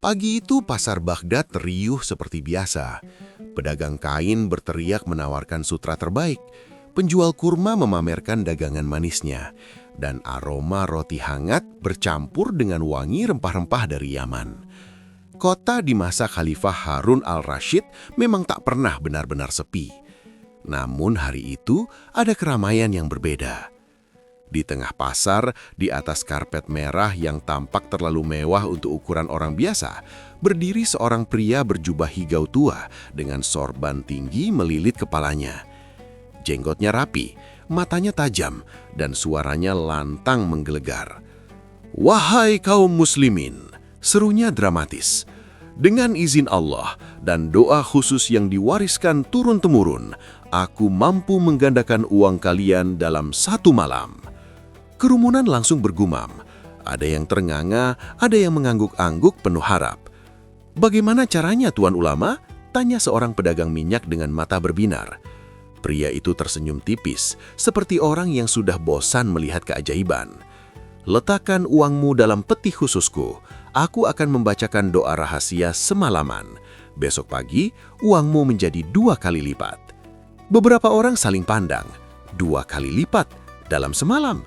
Pagi itu pasar Baghdad riuh seperti biasa. Pedagang kain berteriak menawarkan sutra terbaik. Penjual kurma memamerkan dagangan manisnya. Dan aroma roti hangat bercampur dengan wangi rempah-rempah dari Yaman. Kota di masa Khalifah Harun al-Rashid memang tak pernah benar-benar sepi. Namun hari itu ada keramaian yang berbeda. Di tengah pasar, di atas karpet merah yang tampak terlalu mewah untuk ukuran orang biasa, berdiri seorang pria berjubah hijau tua dengan sorban tinggi melilit kepalanya. Jenggotnya rapi, matanya tajam, dan suaranya lantang menggelegar. "Wahai kaum muslimin," serunya dramatis. "Dengan izin Allah dan doa khusus yang diwariskan turun-temurun, aku mampu menggandakan uang kalian dalam satu malam." Kerumunan langsung bergumam. Ada yang ternganga, ada yang mengangguk-angguk penuh harap. "Bagaimana caranya, Tuan Ulama?" tanya seorang pedagang minyak dengan mata berbinar. Pria itu tersenyum tipis, seperti orang yang sudah bosan melihat keajaiban. "Letakkan uangmu dalam peti khususku. Aku akan membacakan doa rahasia semalaman. Besok pagi, uangmu menjadi 2 kali lipat." Beberapa orang saling pandang. 2 kali lipat dalam semalam.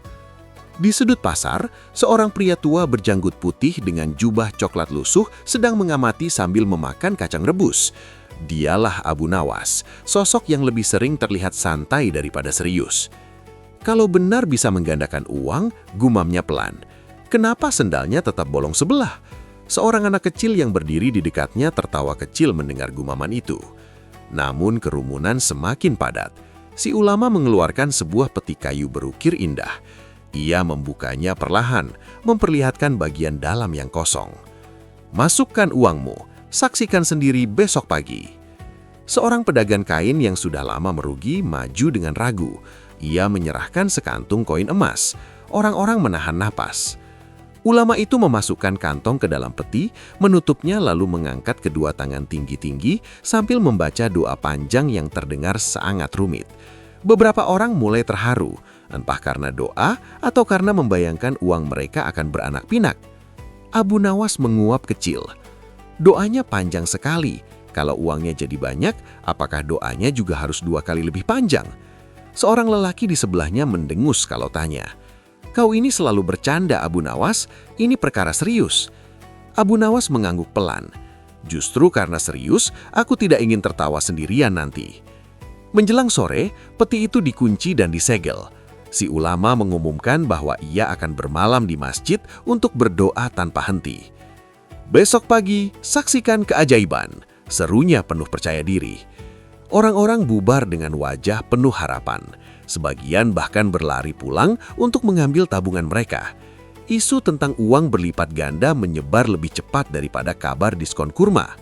Di sudut pasar, seorang pria tua berjanggut putih dengan jubah coklat lusuh sedang mengamati sambil memakan kacang rebus. Dialah Abu Nawas, sosok yang lebih sering terlihat santai daripada serius. Kalau benar bisa menggandakan uang, gumamnya pelan. Kenapa sendalnya tetap bolong sebelah? Seorang anak kecil yang berdiri di dekatnya tertawa kecil mendengar gumaman itu. Namun kerumunan semakin padat. Si ulama mengeluarkan sebuah peti kayu berukir indah. Ia membukanya perlahan, memperlihatkan bagian dalam yang kosong. "Masukkan uangmu, saksikan sendiri besok pagi." Seorang pedagang kain yang sudah lama merugi maju dengan ragu. Ia menyerahkan sekantung koin emas. Orang-orang menahan napas. Ulama itu memasukkan kantong ke dalam peti, menutupnya lalu mengangkat kedua tangan tinggi-tinggi sambil membaca doa panjang yang terdengar sangat rumit. Beberapa orang mulai terharu, entah karena doa atau karena membayangkan uang mereka akan beranak pinak. Abu Nawas menguap kecil. Doanya panjang sekali. Kalau uangnya jadi banyak, apakah doanya juga harus 2 kali lebih panjang? Seorang lelaki di sebelahnya mendengus kalau tanya. "Kau ini selalu bercanda, Abu Nawas. Ini perkara serius." Abu Nawas mengangguk pelan. "Justru karena serius, aku tidak ingin tertawa sendirian nanti." Menjelang sore, peti itu dikunci dan disegel. Si ulama mengumumkan bahwa ia akan bermalam di masjid untuk berdoa tanpa henti. "Besok pagi, saksikan keajaiban," serunya penuh percaya diri. Orang-orang bubar dengan wajah penuh harapan. Sebagian bahkan berlari pulang untuk mengambil tabungan mereka. Isu tentang uang berlipat ganda menyebar lebih cepat daripada kabar diskon kurma.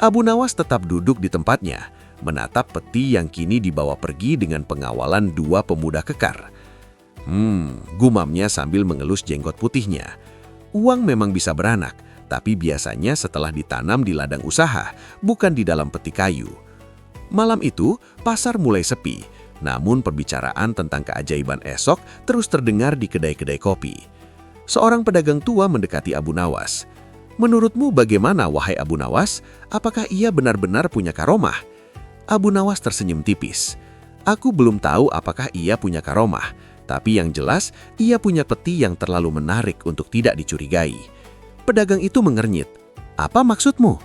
Abu Nawas tetap duduk di tempatnya, menatap peti yang kini dibawa pergi dengan pengawalan 2 pemuda kekar. Gumamnya sambil mengelus jenggot putihnya. Uang memang bisa beranak, tapi biasanya setelah ditanam di ladang usaha, bukan di dalam peti kayu. Malam itu, pasar mulai sepi, namun perbicaraan tentang keajaiban esok terus terdengar di kedai-kedai kopi. Seorang pedagang tua mendekati Abu Nawas. "Menurutmu bagaimana, wahai Abu Nawas? Apakah ia benar-benar punya karomah?" Abu Nawas tersenyum tipis. "Aku belum tahu apakah ia punya karomah, tapi yang jelas ia punya peti yang terlalu menarik untuk tidak dicurigai." Pedagang itu mengernyit. "Apa maksudmu?"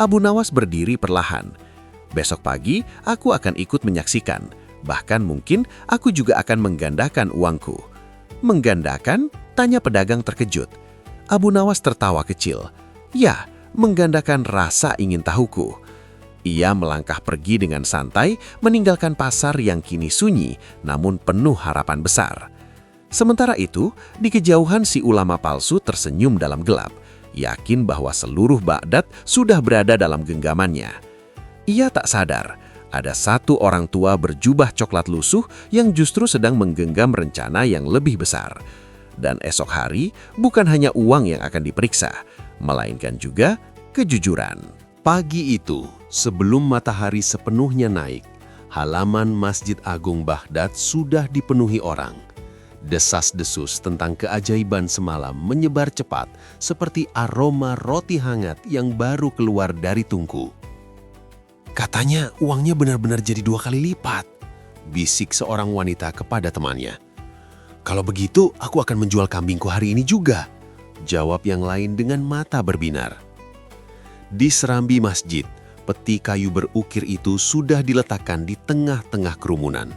Abu Nawas berdiri perlahan. "Besok pagi aku akan ikut menyaksikan. Bahkan mungkin aku juga akan menggandakan uangku." "Menggandakan?" tanya pedagang terkejut. Abu Nawas tertawa kecil. "Ya, menggandakan rasa ingin tahuku." Ia melangkah pergi dengan santai, meninggalkan pasar yang kini sunyi, namun penuh harapan besar. Sementara itu, di kejauhan si ulama palsu tersenyum dalam gelap, yakin bahwa seluruh Baghdad sudah berada dalam genggamannya. Ia tak sadar, ada satu orang tua berjubah coklat lusuh yang justru sedang menggenggam rencana yang lebih besar. Dan esok hari, bukan hanya uang yang akan diperiksa, melainkan juga kejujuran. Pagi itu, sebelum matahari sepenuhnya naik, halaman Masjid Agung Baghdad sudah dipenuhi orang. Desas-desus tentang keajaiban semalam menyebar cepat seperti aroma roti hangat yang baru keluar dari tungku. "Katanya uangnya benar-benar jadi 2 kali lipat," bisik seorang wanita kepada temannya. "Kalau begitu, aku akan menjual kambingku hari ini juga," jawab yang lain dengan mata berbinar. Di serambi masjid, peti kayu berukir itu sudah diletakkan di tengah-tengah kerumunan.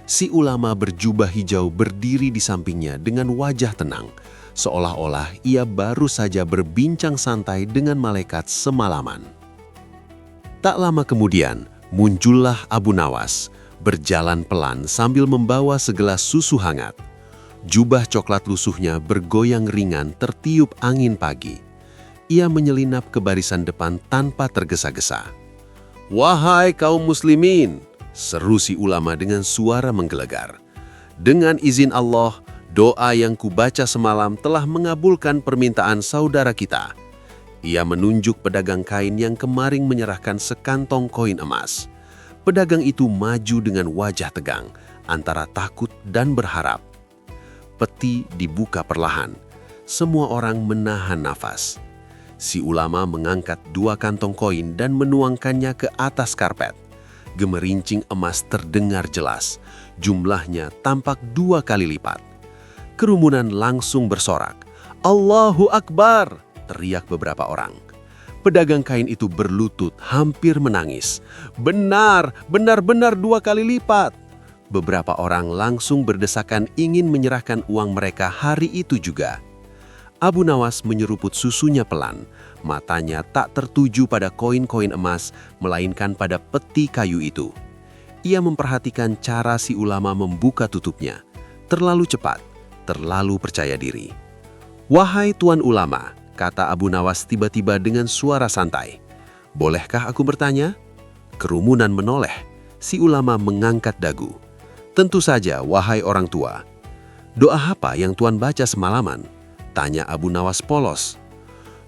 Si ulama berjubah hijau berdiri di sampingnya dengan wajah tenang, seolah-olah ia baru saja berbincang santai dengan malaikat semalaman. Tak lama kemudian, muncullah Abu Nawas, berjalan pelan sambil membawa segelas susu hangat. Jubah coklat lusuhnya bergoyang ringan tertiup angin pagi. Ia menyelinap ke barisan depan tanpa tergesa-gesa. "Wahai kaum muslimin!" seru si ulama dengan suara menggelegar. "Dengan izin Allah, doa yang kubaca semalam telah mengabulkan permintaan saudara kita." Ia menunjuk pedagang kain yang kemarin menyerahkan sekantong koin emas. Pedagang itu maju dengan wajah tegang, antara takut dan berharap. Peti dibuka perlahan. Semua orang menahan nafas. Si ulama mengangkat 2 kantong koin dan menuangkannya ke atas karpet. Gemerincing emas terdengar jelas. Jumlahnya tampak 2 kali lipat. Kerumunan langsung bersorak. "Allahu Akbar!" teriak beberapa orang. Pedagang kain itu berlutut hampir menangis. Benar-benar 2 kali lipat." Beberapa orang langsung berdesakan ingin menyerahkan uang mereka hari itu juga. Abu Nawas menyeruput susunya pelan. Matanya tak tertuju pada koin-koin emas, melainkan pada peti kayu itu. Ia memperhatikan cara si ulama membuka tutupnya. Terlalu cepat, terlalu percaya diri. "Wahai Tuan Ulama," kata Abu Nawas tiba-tiba dengan suara santai. "Bolehkah aku bertanya?" Kerumunan menoleh. Si ulama mengangkat dagu. "Tentu saja, wahai orang tua." "Doa apa yang Tuan baca semalaman?" tanya Abu Nawas polos.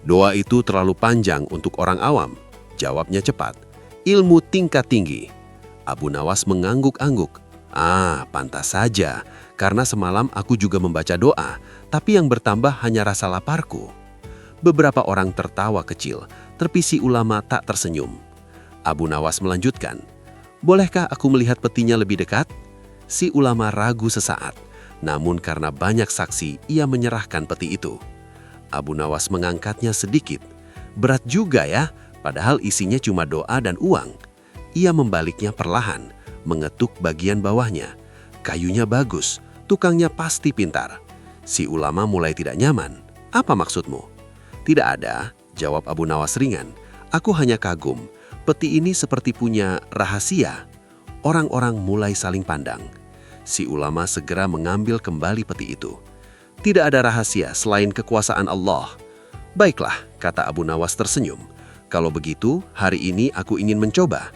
"Doa itu terlalu panjang untuk orang awam," jawabnya cepat. "Ilmu tingkat tinggi." Abu Nawas mengangguk-angguk. Pantas saja, karena semalam aku juga membaca doa, tapi yang bertambah hanya rasa laparku." Beberapa orang tertawa kecil, tapi si ulama tak tersenyum. Abu Nawas melanjutkan, "Bolehkah aku melihat petinya lebih dekat?" Si ulama ragu sesaat, namun karena banyak saksi, ia menyerahkan peti itu. Abu Nawas mengangkatnya sedikit. "Berat juga ya, padahal isinya cuma doa dan uang." Ia membaliknya perlahan, mengetuk bagian bawahnya. Kayunya bagus, tukangnya pasti pintar. Si ulama mulai tidak nyaman. "Apa maksudmu?" "Tidak ada," jawab Abu Nawas ringan. "Aku hanya kagum. Peti ini seperti punya rahasia." Orang-orang mulai saling pandang. Si ulama segera mengambil kembali peti itu. "Tidak ada rahasia selain kekuasaan Allah." "Baiklah," kata Abu Nawas tersenyum. "Kalau begitu, hari ini aku ingin mencoba."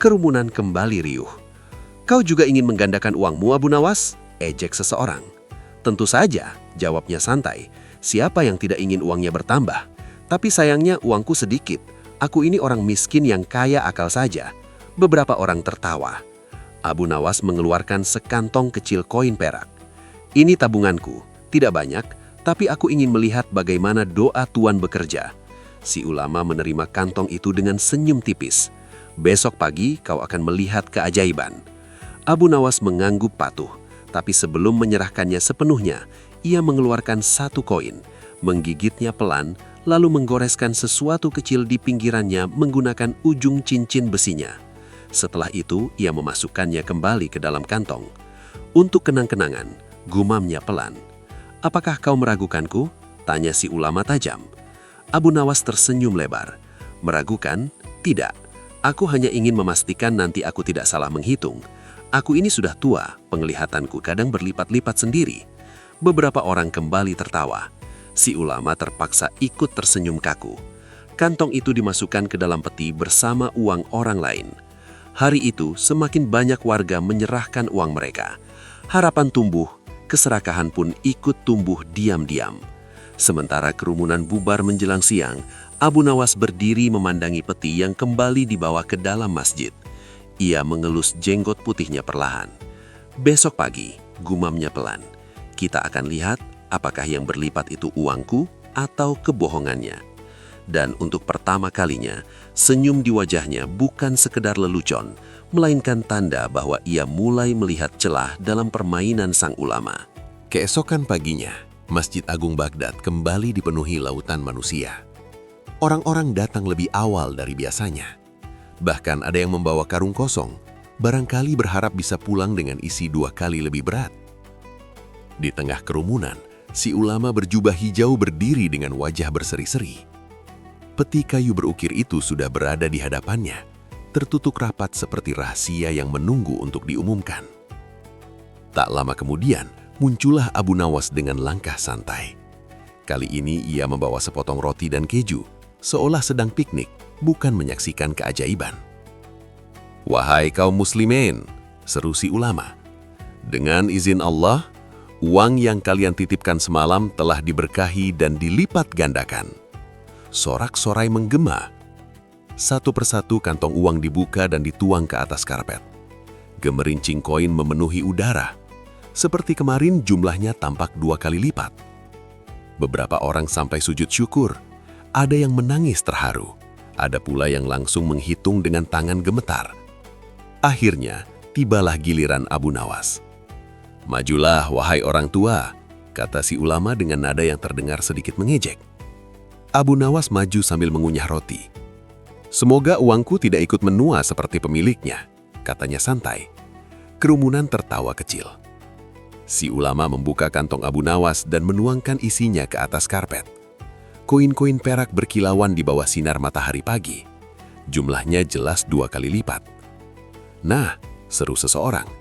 Kerumunan kembali riuh. "Kau juga ingin menggandakan uangmu, Abu Nawas?" ejek seseorang. "Tentu saja," jawabnya santai. "Siapa yang tidak ingin uangnya bertambah? Tapi sayangnya uangku sedikit. Aku ini orang miskin yang kaya akal saja." Beberapa orang tertawa. Abu Nawas mengeluarkan sekantong kecil koin perak. "Ini tabunganku, tidak banyak, tapi aku ingin melihat bagaimana doa Tuan bekerja." Si ulama menerima kantong itu dengan senyum tipis. "Besok pagi kau akan melihat keajaiban." Abu Nawas mengangguk patuh, tapi sebelum menyerahkannya sepenuhnya, ia mengeluarkan 1 koin, menggigitnya pelan, lalu menggoreskan sesuatu kecil di pinggirannya menggunakan ujung cincin besinya. Setelah itu, ia memasukkannya kembali ke dalam kantong. "Untuk kenang-kenangan," gumamnya pelan. "Apakah kau meragukanku?" tanya si ulama tajam. Abu Nawas tersenyum lebar. "Meragukan? Tidak. Aku hanya ingin memastikan nanti aku tidak salah menghitung. Aku ini sudah tua, penglihatanku kadang berlipat-lipat sendiri." Beberapa orang kembali tertawa. Si ulama terpaksa ikut tersenyum kaku. Kantong itu dimasukkan ke dalam peti bersama uang orang lain. Hari itu semakin banyak warga menyerahkan uang mereka. Harapan tumbuh, keserakahan pun ikut tumbuh diam-diam. Sementara kerumunan bubar menjelang siang, Abu Nawas berdiri memandangi peti yang kembali dibawa ke dalam masjid. Ia mengelus jenggot putihnya perlahan. "Besok pagi," gumamnya pelan, kita akan lihat apakah yang berlipat itu uangku atau kebohongannya. Dan untuk pertama kalinya, senyum di wajahnya bukan sekedar lelucon, melainkan tanda bahwa ia mulai melihat celah dalam permainan sang ulama. Keesokan paginya, Masjid Agung Baghdad kembali dipenuhi lautan manusia. Orang-orang datang lebih awal dari biasanya. Bahkan ada yang membawa karung kosong, barangkali berharap bisa pulang dengan isi 2 kali lebih berat. Di tengah kerumunan, si ulama berjubah hijau berdiri dengan wajah berseri-seri. Peti kayu berukir itu sudah berada di hadapannya, tertutup rapat seperti rahasia yang menunggu untuk diumumkan. Tak lama kemudian, muncullah Abu Nawas dengan langkah santai. Kali ini ia membawa sepotong roti dan keju, seolah sedang piknik, bukan menyaksikan keajaiban. "Wahai kaum muslimin," seru si ulama, "dengan izin Allah, uang yang kalian titipkan semalam telah diberkahi dan dilipat gandakan." Sorak-sorai menggema. Satu persatu kantong uang dibuka dan dituang ke atas karpet. Gemerincing koin memenuhi udara. Seperti kemarin jumlahnya tampak 2 kali lipat. Beberapa orang sampai sujud syukur. Ada yang menangis terharu. Ada pula yang langsung menghitung dengan tangan gemetar. Akhirnya, tibalah giliran Abu Nawas. "Majulah, wahai orang tua," kata si ulama dengan nada yang terdengar sedikit mengejek. Abu Nawas maju sambil mengunyah roti. "Semoga uangku tidak ikut menua seperti pemiliknya," katanya santai. Kerumunan tertawa kecil. Si ulama membuka kantong Abu Nawas dan menuangkan isinya ke atas karpet. Koin-koin perak berkilauan di bawah sinar matahari pagi. Jumlahnya jelas 2 kali lipat. "Nah," seru seseorang,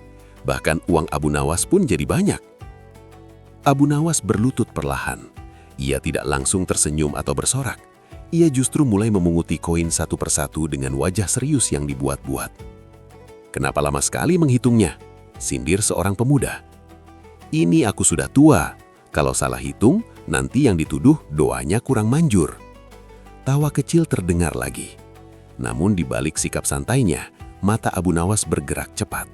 "bahkan uang Abu Nawas pun jadi banyak." Abu Nawas berlutut perlahan. Ia tidak langsung tersenyum atau bersorak. Ia justru mulai memunguti koin satu persatu dengan wajah serius yang dibuat-buat. "Kenapa lama sekali menghitungnya?" sindir seorang pemuda. "Ini aku sudah tua. Kalau salah hitung, nanti yang dituduh doanya kurang manjur." Tawa kecil terdengar lagi. Namun di balik sikap santainya, mata Abu Nawas bergerak cepat.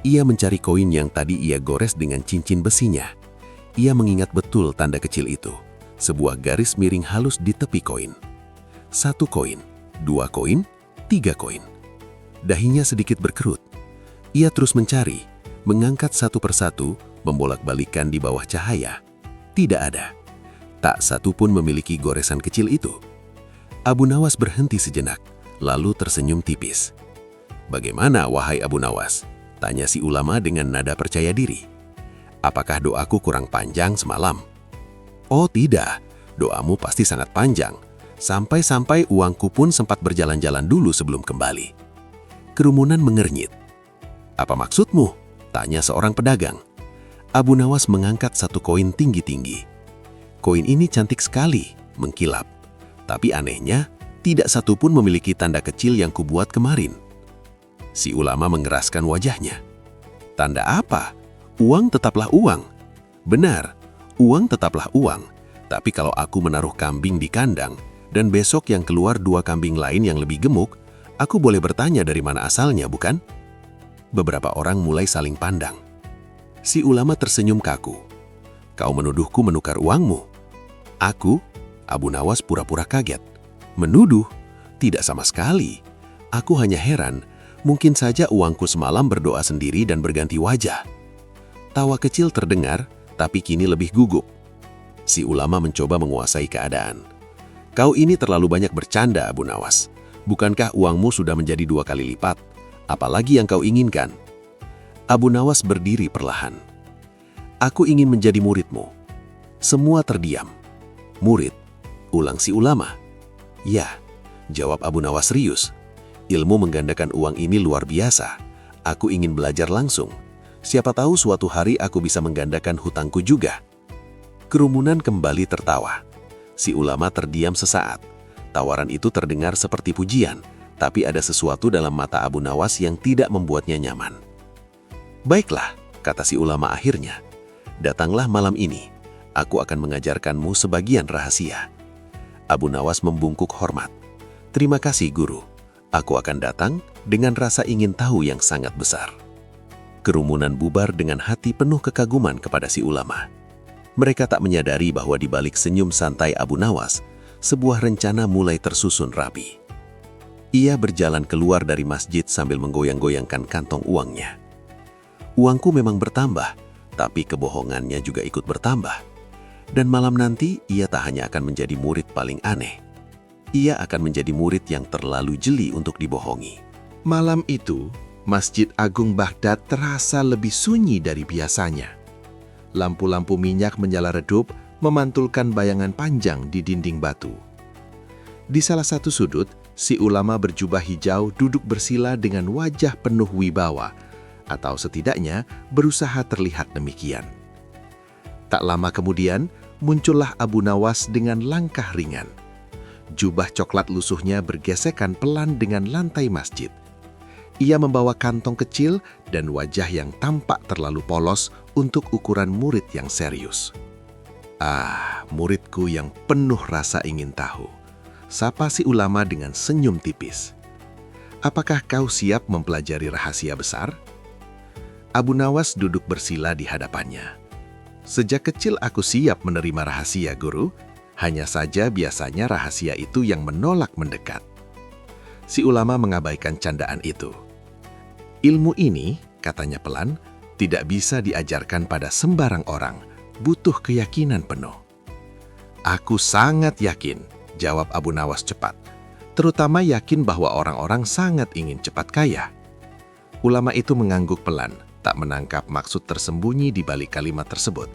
Ia mencari koin yang tadi ia gores dengan cincin besinya. Ia mengingat betul tanda kecil itu, sebuah garis miring halus di tepi koin. 1 koin, 2 koin, 3 koin. Dahinya sedikit berkerut. Ia terus mencari, mengangkat satu persatu, membolak-balikan di bawah cahaya. Tidak ada. Tak satu pun memiliki goresan kecil itu. Abu Nawas berhenti sejenak, lalu tersenyum tipis. "Bagaimana, wahai Abu Nawas?" tanya si ulama dengan nada percaya diri. "Apakah doaku kurang panjang semalam?" "Oh tidak, doamu pasti sangat panjang. Sampai-sampai uangku pun sempat berjalan-jalan dulu sebelum kembali." Kerumunan mengernyit. "Apa maksudmu?" tanya seorang pedagang. Abu Nawas mengangkat 1 koin tinggi-tinggi. "Koin ini cantik sekali, mengkilap. Tapi anehnya, tidak satu pun memiliki tanda kecil yang kubuat kemarin." Si ulama mengeraskan wajahnya. "Tanda apa? Uang tetaplah uang." "Benar, uang tetaplah uang. Tapi kalau aku menaruh kambing di kandang, dan besok yang keluar 2 kambing lain yang lebih gemuk, aku boleh bertanya dari mana asalnya, bukan?" Beberapa orang mulai saling pandang. Si ulama tersenyum kaku. "Kau menuduhku menukar uangmu?" "Aku?" Abu Nawas pura-pura kaget. "Menuduh? Tidak sama sekali. Aku hanya heran, mungkin saja uangku semalam berdoa sendiri dan berganti wajah." Tawa kecil terdengar, tapi kini lebih gugup. Si ulama mencoba menguasai keadaan. "Kau ini terlalu banyak bercanda, Abu Nawas. Bukankah uangmu sudah menjadi 2 kali lipat? Apalagi yang kau inginkan?" Abu Nawas berdiri perlahan. "Aku ingin menjadi muridmu." Semua terdiam. "Murid?" ulang si ulama. "Ya," jawab Abu Nawas serius. "Ilmu menggandakan uang ini luar biasa. Aku ingin belajar langsung. Siapa tahu suatu hari aku bisa menggandakan hutangku juga." Kerumunan kembali tertawa. Si ulama terdiam sesaat. Tawaran itu terdengar seperti pujian, tapi ada sesuatu dalam mata Abu Nawas yang tidak membuatnya nyaman. "Baiklah," kata si ulama akhirnya. "Datanglah malam ini. Aku akan mengajarkanmu sebagian rahasia." Abu Nawas membungkuk hormat. "Terima kasih, Guru. Aku akan datang dengan rasa ingin tahu yang sangat besar." Kerumunan bubar dengan hati penuh kekaguman kepada si ulama. Mereka tak menyadari bahwa di balik senyum santai Abu Nawas, sebuah rencana mulai tersusun rapi. Ia berjalan keluar dari masjid sambil menggoyang-goyangkan kantong uangnya. Uangku memang bertambah, tapi kebohongannya juga ikut bertambah. Dan malam nanti, ia tak hanya akan menjadi murid paling aneh. Ia akan menjadi murid yang terlalu jeli untuk dibohongi. Malam itu, Masjid Agung Baghdad terasa lebih sunyi dari biasanya. Lampu-lampu minyak menyala redup, memantulkan bayangan panjang di dinding batu. Di salah satu sudut, si ulama berjubah hijau duduk bersila dengan wajah penuh wibawa, atau setidaknya berusaha terlihat demikian. Tak lama kemudian, muncullah Abu Nawas dengan langkah ringan. Jubah coklat lusuhnya bergesekan pelan dengan lantai masjid. Ia membawa kantong kecil dan wajah yang tampak terlalu polos untuk ukuran murid yang serius. Ah, muridku yang penuh rasa ingin tahu. Sapa si ulama dengan senyum tipis. Apakah kau siap mempelajari rahasia besar? Abu Nawas duduk bersila di hadapannya. Sejak kecil aku siap menerima rahasia, Guru. Hanya saja biasanya rahasia itu yang menolak mendekat. Si ulama mengabaikan candaan itu. Ilmu ini, katanya pelan, tidak bisa diajarkan pada sembarang orang, butuh keyakinan penuh. Aku sangat yakin, jawab Abu Nawas cepat. Terutama yakin bahwa orang-orang sangat ingin cepat kaya. Ulama itu mengangguk pelan, tak menangkap maksud tersembunyi di balik kalimat tersebut.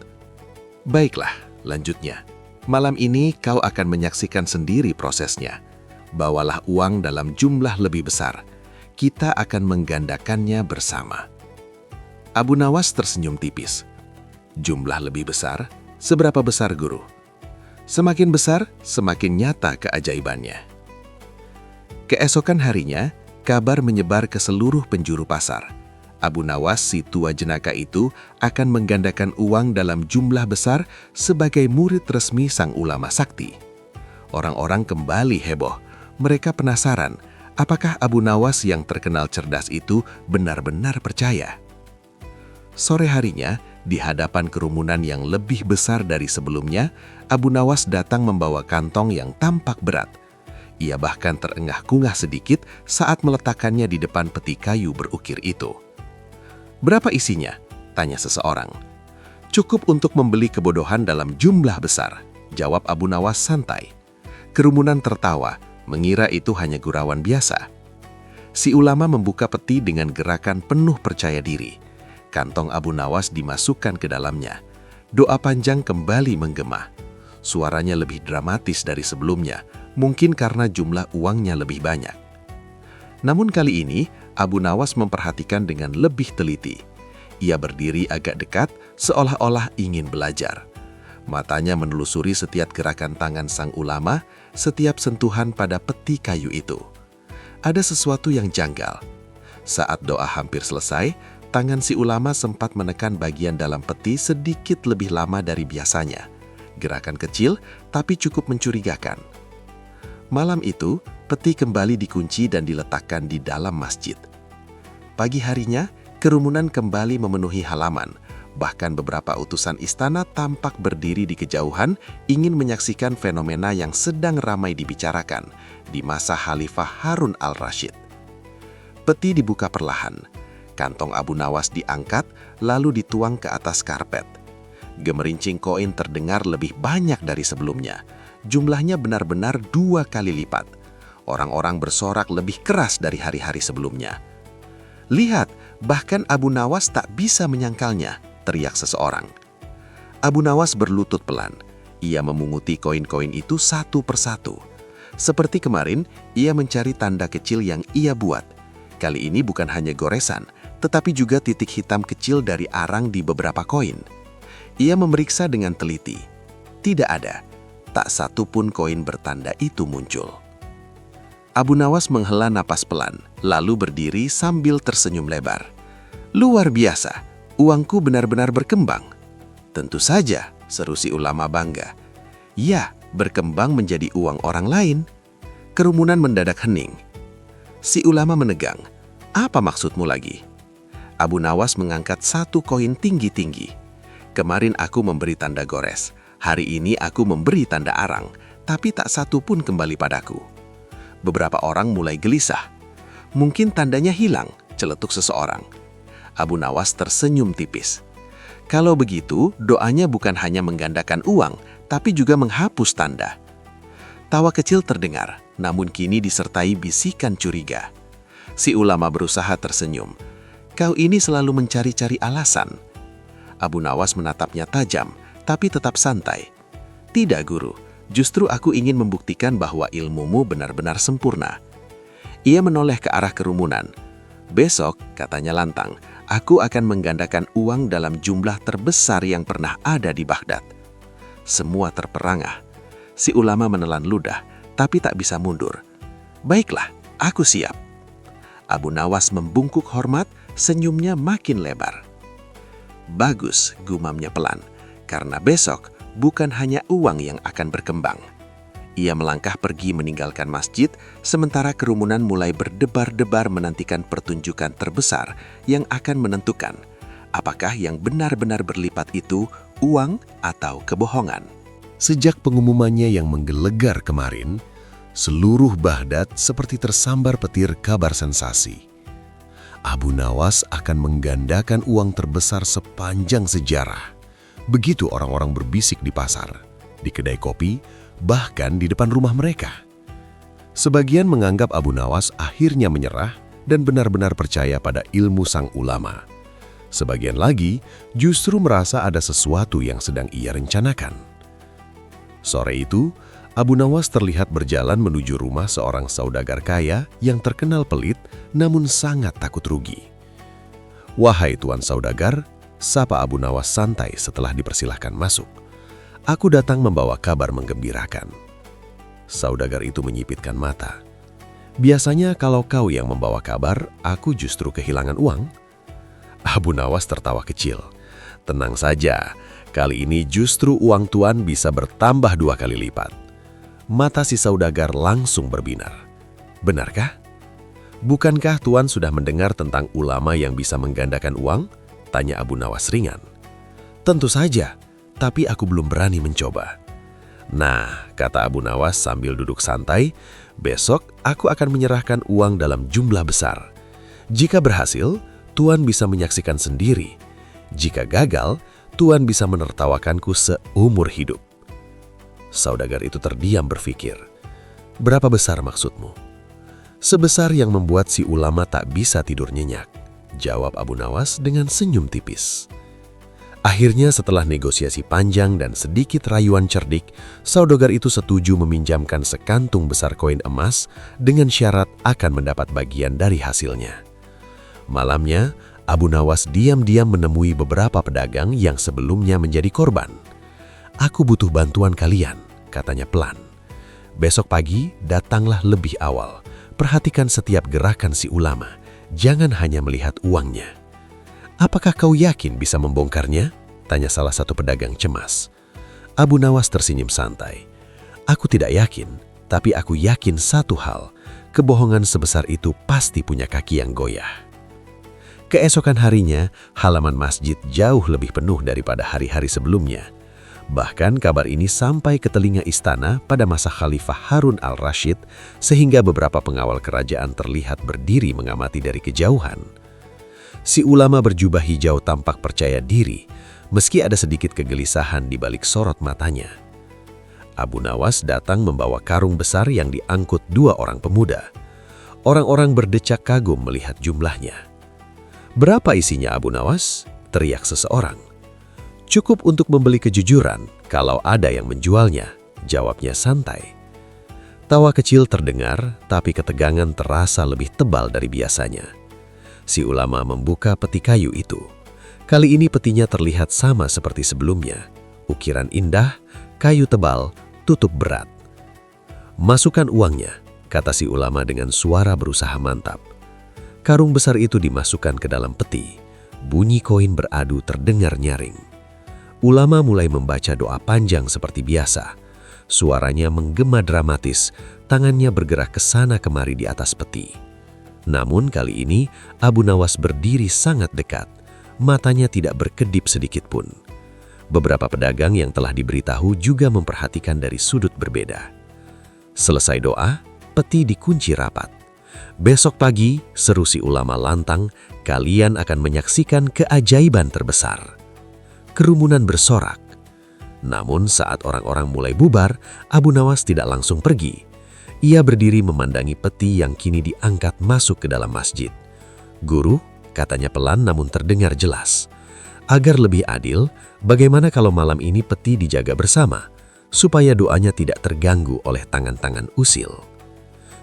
Baiklah, lanjutnya. Malam ini kau akan menyaksikan sendiri prosesnya. Bawalah uang dalam jumlah lebih besar. Kita akan menggandakannya bersama. Abu Nawas tersenyum tipis. Jumlah lebih besar? Seberapa besar, Guru? Semakin besar, semakin nyata keajaibannya. Keesokan harinya, kabar menyebar ke seluruh penjuru pasar. Abu Nawas, si tua jenaka itu, akan menggandakan uang dalam jumlah besar sebagai murid resmi sang ulama sakti. Orang-orang kembali heboh. Mereka penasaran, apakah Abu Nawas yang terkenal cerdas itu benar-benar percaya? Sore harinya, di hadapan kerumunan yang lebih besar dari sebelumnya, Abu Nawas datang membawa kantong yang tampak berat. Ia bahkan terengah-kungah sedikit saat meletakkannya di depan peti kayu berukir itu. Berapa isinya? Tanya seseorang. Cukup untuk membeli kebodohan dalam jumlah besar, jawab Abu Nawas santai. Kerumunan tertawa, mengira itu hanya gurauan biasa. Si ulama membuka peti dengan gerakan penuh percaya diri. Kantong Abu Nawas dimasukkan ke dalamnya. Doa panjang kembali menggema. Suaranya lebih dramatis dari sebelumnya, mungkin karena jumlah uangnya lebih banyak. Namun kali ini, Abu Nawas memperhatikan dengan lebih teliti. Ia berdiri agak dekat, seolah-olah ingin belajar. Matanya menelusuri setiap gerakan tangan sang ulama, setiap sentuhan pada peti kayu itu. Ada sesuatu yang janggal. Saat doa hampir selesai, tangan si ulama sempat menekan bagian dalam peti sedikit lebih lama dari biasanya. Gerakan kecil, tapi cukup mencurigakan. Malam itu, peti kembali dikunci dan diletakkan di dalam masjid. Pagi harinya, kerumunan kembali memenuhi halaman. Bahkan beberapa utusan istana tampak berdiri di kejauhan ingin menyaksikan fenomena yang sedang ramai dibicarakan di masa Khalifah Harun al-Rashid. Peti dibuka perlahan. Kantong Abu Nawas diangkat lalu dituang ke atas karpet. Gemerincing koin terdengar lebih banyak dari sebelumnya. Jumlahnya benar-benar 2 kali lipat. Orang-orang bersorak lebih keras dari hari-hari sebelumnya. Lihat, bahkan Abu Nawas tak bisa menyangkalnya, teriak seseorang. Abu Nawas berlutut pelan. Ia memunguti koin-koin itu satu persatu. Seperti kemarin, ia mencari tanda kecil yang ia buat. Kali ini bukan hanya goresan, tetapi juga titik hitam kecil dari arang di beberapa koin. Ia memeriksa dengan teliti. Tidak ada. Tak satu pun koin bertanda itu muncul. Abu Nawas menghela napas pelan, lalu berdiri sambil tersenyum lebar. Luar biasa. Uangku benar-benar berkembang. Tentu saja, seru si ulama bangga. Ya, berkembang menjadi uang orang lain. Kerumunan mendadak hening. Si ulama menegang. Apa maksudmu lagi? Abu Nawas mengangkat satu koin tinggi-tinggi. Kemarin aku memberi tanda gores. Hari ini aku memberi tanda arang, tapi tak satu pun kembali padaku. Beberapa orang mulai gelisah. Mungkin tandanya hilang, celetuk seseorang. Abu Nawas tersenyum tipis. Kalau begitu, doanya bukan hanya menggandakan uang, tapi juga menghapus tanda. Tawa kecil terdengar, namun kini disertai bisikan curiga. Si ulama berusaha tersenyum. Kau ini selalu mencari-cari alasan. Abu Nawas menatapnya tajam, tapi tetap santai. Tidak, guru. Justru aku ingin membuktikan bahwa ilmumu benar-benar sempurna. Ia menoleh ke arah kerumunan. Besok, katanya lantang, aku akan menggandakan uang dalam jumlah terbesar yang pernah ada di Baghdad. Semua terperangah. Si ulama menelan ludah, tapi tak bisa mundur. Baiklah, aku siap. Abu Nawas membungkuk hormat, senyumnya makin lebar. Bagus, gumamnya pelan, karena besok bukan hanya uang yang akan berkembang. Ia melangkah pergi meninggalkan masjid, sementara kerumunan mulai berdebar-debar menantikan pertunjukan terbesar yang akan menentukan apakah yang benar-benar berlipat itu uang atau kebohongan. Sejak pengumumannya yang menggelegar kemarin, seluruh Baghdad seperti tersambar petir kabar sensasi. Abu Nawas akan menggandakan uang terbesar sepanjang sejarah. Begitu orang-orang berbisik di pasar, di kedai kopi, bahkan di depan rumah mereka. Sebagian menganggap Abu Nawas akhirnya menyerah dan benar-benar percaya pada ilmu sang ulama. Sebagian lagi justru merasa ada sesuatu yang sedang ia rencanakan. Sore itu, Abu Nawas terlihat berjalan menuju rumah seorang saudagar kaya yang terkenal pelit namun sangat takut rugi. "Wahai Tuan Saudagar," sapa Abu Nawas santai setelah dipersilahkan masuk. "Aku datang membawa kabar menggembirakan." Saudagar itu menyipitkan mata. "Biasanya kalau kau yang membawa kabar, aku justru kehilangan uang." Abu Nawas tertawa kecil. "Tenang saja, kali ini justru uang Tuan bisa bertambah 2 kali lipat." Mata si saudagar langsung berbinar. "Benarkah? Bukankah Tuan sudah mendengar tentang ulama yang bisa menggandakan uang?" tanya Abu Nawas ringan. "Tentu saja, tapi aku belum berani mencoba." "Nah," kata Abu Nawas sambil duduk santai, "besok aku akan menyerahkan uang dalam jumlah besar. Jika berhasil, Tuan bisa menyaksikan sendiri. Jika gagal, Tuan bisa menertawakanku seumur hidup." Saudagar itu terdiam berpikir. "Berapa besar maksudmu?" "Sebesar yang membuat si ulama tak bisa tidur nyenyak," jawab Abu Nawas dengan senyum tipis. Akhirnya setelah negosiasi panjang dan sedikit rayuan cerdik, saudagar itu setuju meminjamkan sekantung besar koin emas dengan syarat akan mendapat bagian dari hasilnya. Malamnya, Abu Nawas diam-diam menemui beberapa pedagang yang sebelumnya menjadi korban. "Aku butuh bantuan kalian," katanya pelan. "Besok pagi datanglah lebih awal. Perhatikan setiap gerakan si ulama. Jangan hanya melihat uangnya." "Apakah kau yakin bisa membongkarnya?" tanya salah satu pedagang cemas. Abu Nawas tersenyum santai. "Aku tidak yakin, tapi aku yakin satu hal. Kebohongan sebesar itu pasti punya kaki yang goyah." Keesokan harinya, halaman masjid jauh lebih penuh daripada hari-hari sebelumnya. Bahkan kabar ini sampai ke telinga istana pada masa Khalifah Harun al-Rashid, sehingga beberapa pengawal kerajaan terlihat berdiri mengamati dari kejauhan. Si ulama berjubah hijau tampak percaya diri, meski ada sedikit kegelisahan di balik sorot matanya. Abu Nawas datang membawa karung besar yang diangkut 2 orang pemuda. Orang-orang berdecak kagum melihat jumlahnya. "Berapa isinya, Abu Nawas?" teriak seseorang. "Cukup untuk membeli kejujuran kalau ada yang menjualnya," jawabnya santai. Tawa kecil terdengar, tapi ketegangan terasa lebih tebal dari biasanya. Si ulama membuka peti kayu itu. Kali ini petinya terlihat sama seperti sebelumnya. Ukiran indah, kayu tebal, tutup berat. "Masukkan uangnya," kata si ulama dengan suara berusaha mantap. Karung besar itu dimasukkan ke dalam peti. Bunyi koin beradu terdengar nyaring. Ulama mulai membaca doa panjang seperti biasa. Suaranya menggema dramatis, tangannya bergerak ke sana kemari di atas peti. Namun kali ini Abu Nawas berdiri sangat dekat. Matanya tidak berkedip sedikit pun. Beberapa pedagang yang telah diberitahu juga memperhatikan dari sudut berbeda. Selesai doa, peti dikunci rapat. Besok pagi, seru si ulama lantang, kalian akan menyaksikan keajaiban terbesar. Kerumunan bersorak. Namun saat orang-orang mulai bubar, Abu Nawas tidak langsung pergi. Ia berdiri memandangi peti yang kini diangkat masuk ke dalam masjid. "Guru," katanya pelan namun terdengar jelas. "Agar lebih adil, bagaimana kalau malam ini peti dijaga bersama, supaya doanya tidak terganggu oleh tangan-tangan usil?"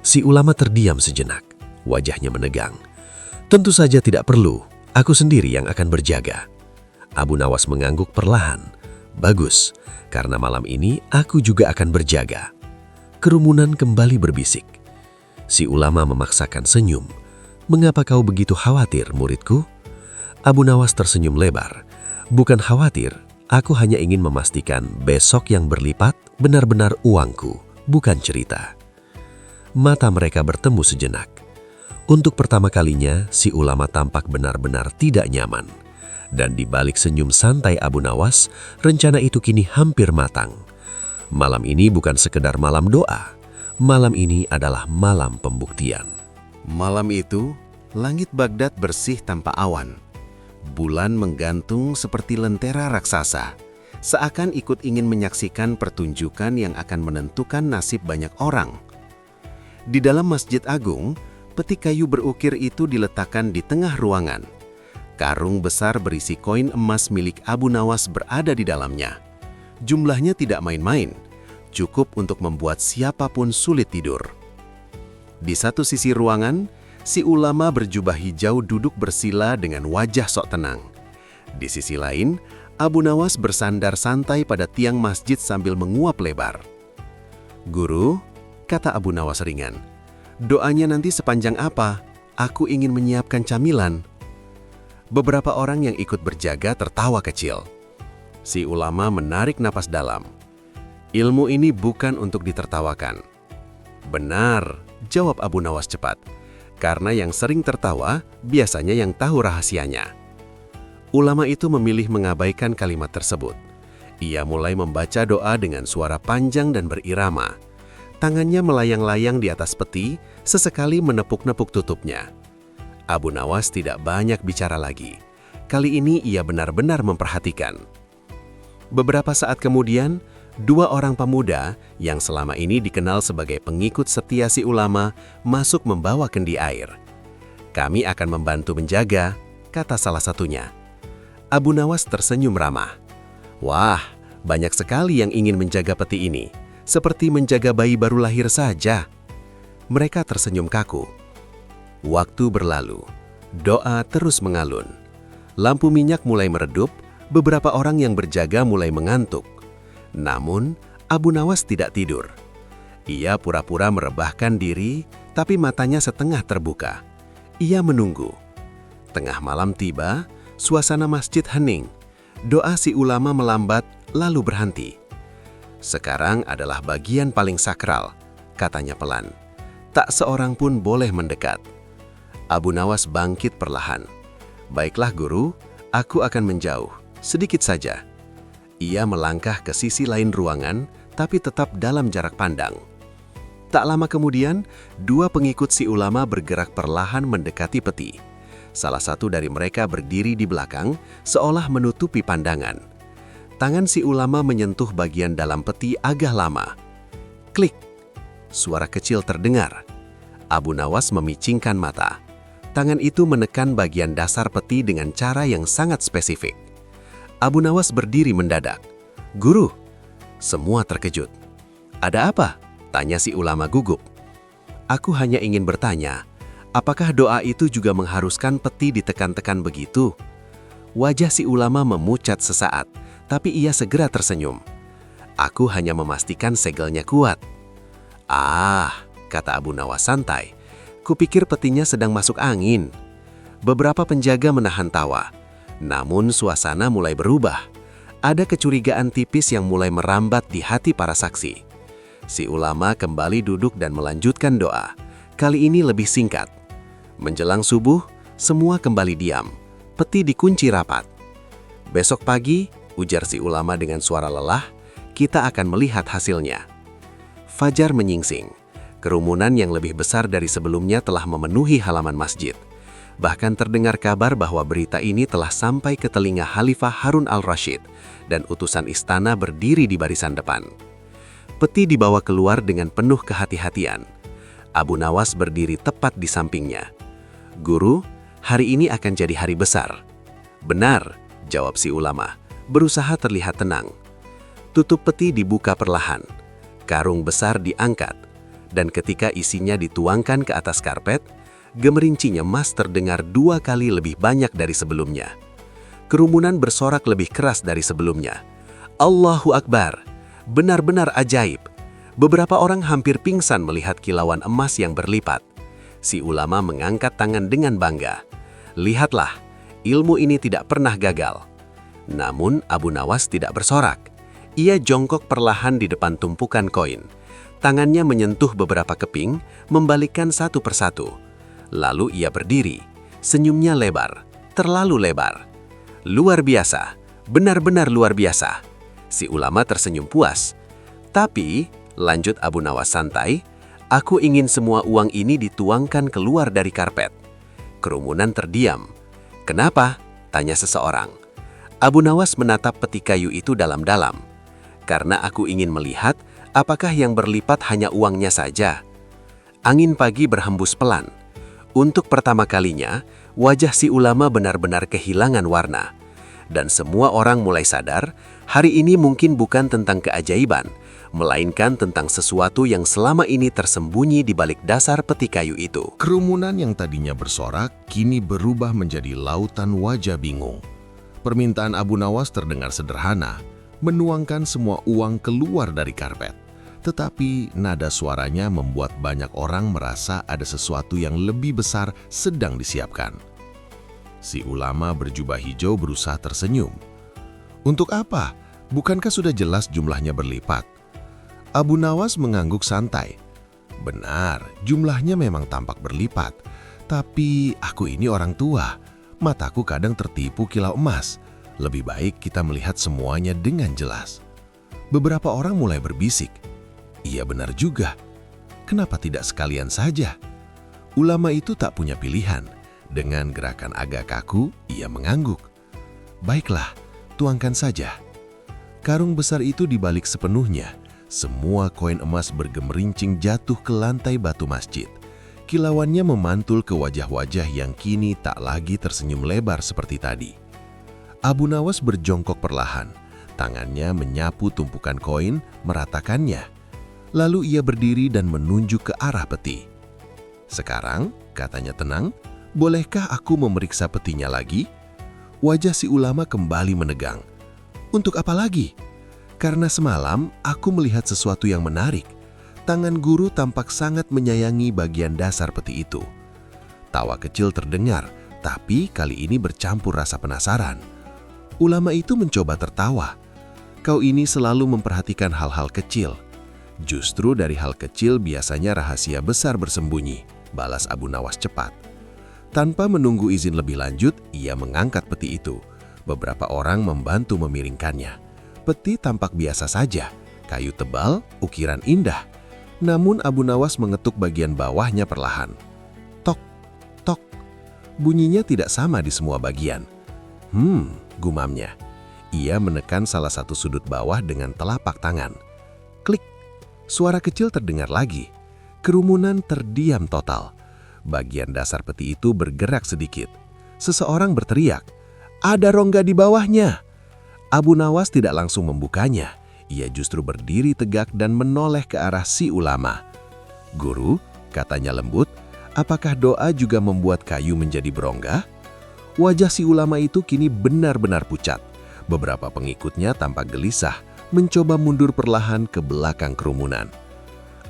Si ulama terdiam sejenak, wajahnya menegang. "Tentu saja tidak perlu, aku sendiri yang akan berjaga." Abu Nawas mengangguk perlahan. "Bagus, karena malam ini aku juga akan berjaga." Kerumunan kembali berbisik. Si ulama memaksakan senyum. "Mengapa kau begitu khawatir, muridku?" Abu Nawas tersenyum lebar. "Bukan khawatir, aku hanya ingin memastikan besok yang berlipat benar-benar uangku, bukan cerita." Mata mereka bertemu sejenak. Untuk pertama kalinya, si ulama tampak benar-benar tidak nyaman. Dan di balik senyum santai Abu Nawas, rencana itu kini hampir matang. Malam ini bukan sekedar malam doa. Malam ini adalah malam pembuktian. Malam itu, langit Baghdad bersih tanpa awan. Bulan menggantung seperti lentera raksasa, seakan ikut ingin menyaksikan pertunjukan yang akan menentukan nasib banyak orang. Di dalam Masjid Agung, peti kayu berukir itu diletakkan di tengah ruangan. Karung besar berisi koin emas milik Abu Nawas berada di dalamnya. Jumlahnya tidak main-main, cukup untuk membuat siapapun sulit tidur. Di satu sisi ruangan, si ulama berjubah hijau duduk bersila dengan wajah sok tenang. Di sisi lain, Abu Nawas bersandar santai pada tiang masjid sambil menguap lebar. "Guru," kata Abu Nawas ringan, "doanya nanti sepanjang apa? Aku ingin menyiapkan camilan." Beberapa orang yang ikut berjaga tertawa kecil. Si ulama menarik napas dalam. "Ilmu ini bukan untuk ditertawakan." "Benar," jawab Abu Nawas cepat. "Karena yang sering tertawa, biasanya yang tahu rahasianya." Ulama itu memilih mengabaikan kalimat tersebut. Ia mulai membaca doa dengan suara panjang dan berirama. Tangannya melayang-layang di atas peti, sesekali menepuk-nepuk tutupnya. Abu Nawas tidak banyak bicara lagi. Kali ini ia benar-benar memperhatikan. Beberapa saat kemudian, dua orang pemuda yang selama ini dikenal sebagai pengikut setia si ulama masuk membawa kendi air. "Kami akan membantu menjaga," kata salah satunya. Abu Nawas tersenyum ramah. "Wah, banyak sekali yang ingin menjaga peti ini, seperti menjaga bayi baru lahir saja." Mereka tersenyum kaku. Waktu berlalu, doa terus mengalun. Lampu minyak mulai meredup, beberapa orang yang berjaga mulai mengantuk. Namun, Abu Nawas tidak tidur. Ia pura-pura merebahkan diri, tapi matanya setengah terbuka. Ia menunggu. Tengah malam tiba, suasana masjid hening. Doa si ulama melambat, lalu berhenti. "Sekarang adalah bagian paling sakral," katanya pelan. "Tak seorang pun boleh mendekat." Abu Nawas bangkit perlahan. "Baiklah guru, aku akan menjauh, sedikit saja." Ia melangkah ke sisi lain ruangan, tapi tetap dalam jarak pandang. Tak lama kemudian, dua pengikut si ulama bergerak perlahan mendekati peti. Salah satu dari mereka berdiri di belakang, seolah menutupi pandangan. Tangan si ulama menyentuh bagian dalam peti agak lama. Klik! Suara kecil terdengar. Abu Nawas memicingkan mata. Tangan itu menekan bagian dasar peti dengan cara yang sangat spesifik. Abu Nawas berdiri mendadak. "Guru!" Semua terkejut. "Ada apa?" tanya si ulama gugup. "Aku hanya ingin bertanya, apakah doa itu juga mengharuskan peti ditekan-tekan begitu?" Wajah si ulama memucat sesaat, tapi ia segera tersenyum. "Aku hanya memastikan segelnya kuat." "Ah," kata Abu Nawas santai, "kupikir petinya sedang masuk angin." Beberapa penjaga menahan tawa. Namun suasana mulai berubah. Ada kecurigaan tipis yang mulai merambat di hati para saksi. Si ulama kembali duduk dan melanjutkan doa. Kali ini lebih singkat. Menjelang subuh, semua kembali diam. Peti dikunci rapat. Besok pagi, ujar si ulama dengan suara lelah, kita akan melihat hasilnya. Fajar menyingsing. Kerumunan yang lebih besar dari sebelumnya telah memenuhi halaman masjid. Bahkan terdengar kabar bahwa berita ini telah sampai ke telinga Khalifah Harun al-Rashid dan utusan istana berdiri di barisan depan. Peti dibawa keluar dengan penuh kehati-hatian. Abu Nawas berdiri tepat di sampingnya. Guru, hari ini akan jadi hari besar. Benar, jawab si ulama, berusaha terlihat tenang. Tutup peti dibuka perlahan. Karung besar diangkat. Dan ketika isinya dituangkan ke atas karpet, gemerincing emas terdengar 2 kali lebih banyak dari sebelumnya. Kerumunan bersorak lebih keras dari sebelumnya. Allahu Akbar! Benar-benar ajaib. Beberapa orang hampir pingsan melihat kilauan emas yang berlipat. Si ulama mengangkat tangan dengan bangga. Lihatlah, ilmu ini tidak pernah gagal. Namun Abu Nawas tidak bersorak. Ia jongkok perlahan di depan tumpukan koin. Tangannya menyentuh beberapa keping, membalikkan satu persatu. Lalu ia berdiri, senyumnya lebar, terlalu lebar. Luar biasa, benar-benar luar biasa. Si ulama tersenyum puas. Tapi, lanjut Abu Nawas santai, aku ingin semua uang ini dituangkan keluar dari karpet. Kerumunan terdiam. Kenapa? Tanya seseorang. Abu Nawas menatap peti kayu itu dalam-dalam. Karena aku ingin melihat apakah yang berlipat hanya uangnya saja. Angin pagi berhembus pelan. Untuk pertama kalinya, wajah si ulama benar-benar kehilangan warna. Dan semua orang mulai sadar, hari ini mungkin bukan tentang keajaiban, melainkan tentang sesuatu yang selama ini tersembunyi di balik dasar peti kayu itu. Kerumunan yang tadinya bersorak, kini berubah menjadi lautan wajah bingung. Permintaan Abu Nawas terdengar sederhana, menuangkan semua uang keluar dari karpet. Tetapi nada suaranya membuat banyak orang merasa ada sesuatu yang lebih besar sedang disiapkan. Si ulama berjubah hijau berusaha tersenyum. Untuk apa? Bukankah sudah jelas jumlahnya berlipat? Abu Nawas mengangguk santai. Benar, jumlahnya memang tampak berlipat. Tapi aku ini orang tua. Mataku kadang tertipu kilau emas. Lebih baik kita melihat semuanya dengan jelas. Beberapa orang mulai berbisik. Iya benar juga. Kenapa tidak sekalian saja? Ulama itu tak punya pilihan. Dengan gerakan agak kaku, ia mengangguk. Baiklah, tuangkan saja. Karung besar itu dibalik sepenuhnya. Semua koin emas bergemerincing jatuh ke lantai batu masjid. Kilauannya memantul ke wajah-wajah yang kini tak lagi tersenyum lebar seperti tadi. Abu Nawas berjongkok perlahan. Tangannya menyapu tumpukan koin, meratakannya. Lalu ia berdiri dan menunjuk ke arah peti. Sekarang, katanya tenang, bolehkah aku memeriksa petinya lagi? Wajah si ulama kembali menegang. Untuk apa lagi? Karena semalam aku melihat sesuatu yang menarik. Tangan guru tampak sangat menyayangi bagian dasar peti itu. Tawa kecil terdengar, tapi kali ini bercampur rasa penasaran. Ulama itu mencoba tertawa. Kau ini selalu memperhatikan hal-hal kecil. Justru dari hal kecil biasanya rahasia besar bersembunyi, balas Abu Nawas cepat. Tanpa menunggu izin lebih lanjut, ia mengangkat peti itu. Beberapa orang membantu memiringkannya. Peti tampak biasa saja, kayu tebal, ukiran indah. Namun Abu Nawas mengetuk bagian bawahnya perlahan. Tok, tok. Bunyinya tidak sama di semua bagian. Gumamnya. Ia menekan salah satu sudut bawah dengan telapak tangan. Klik. Suara kecil terdengar lagi. Kerumunan terdiam total. Bagian dasar peti itu bergerak sedikit. Seseorang berteriak, "Ada rongga di bawahnya." Abu Nawas tidak langsung membukanya. Ia justru berdiri tegak dan menoleh ke arah si ulama. "Guru," katanya lembut, "apakah doa juga membuat kayu menjadi berongga?" Wajah si ulama itu kini benar-benar pucat. Beberapa pengikutnya tampak gelisah, mencoba mundur perlahan ke belakang kerumunan.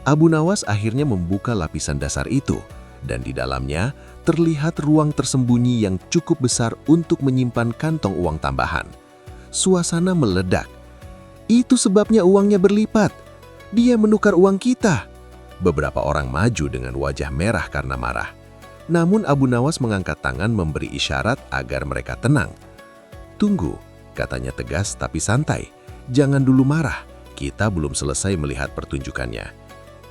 Abu Nawas akhirnya membuka lapisan dasar itu, dan di dalamnya terlihat ruang tersembunyi yang cukup besar untuk menyimpan kantong uang tambahan. Suasana meledak. Itu sebabnya uangnya berlipat. Dia menukar uang kita. Beberapa orang maju dengan wajah merah karena marah. Namun Abu Nawas mengangkat tangan memberi isyarat agar mereka tenang. "Tunggu," katanya tegas tapi santai. "Jangan dulu marah, kita belum selesai melihat pertunjukannya."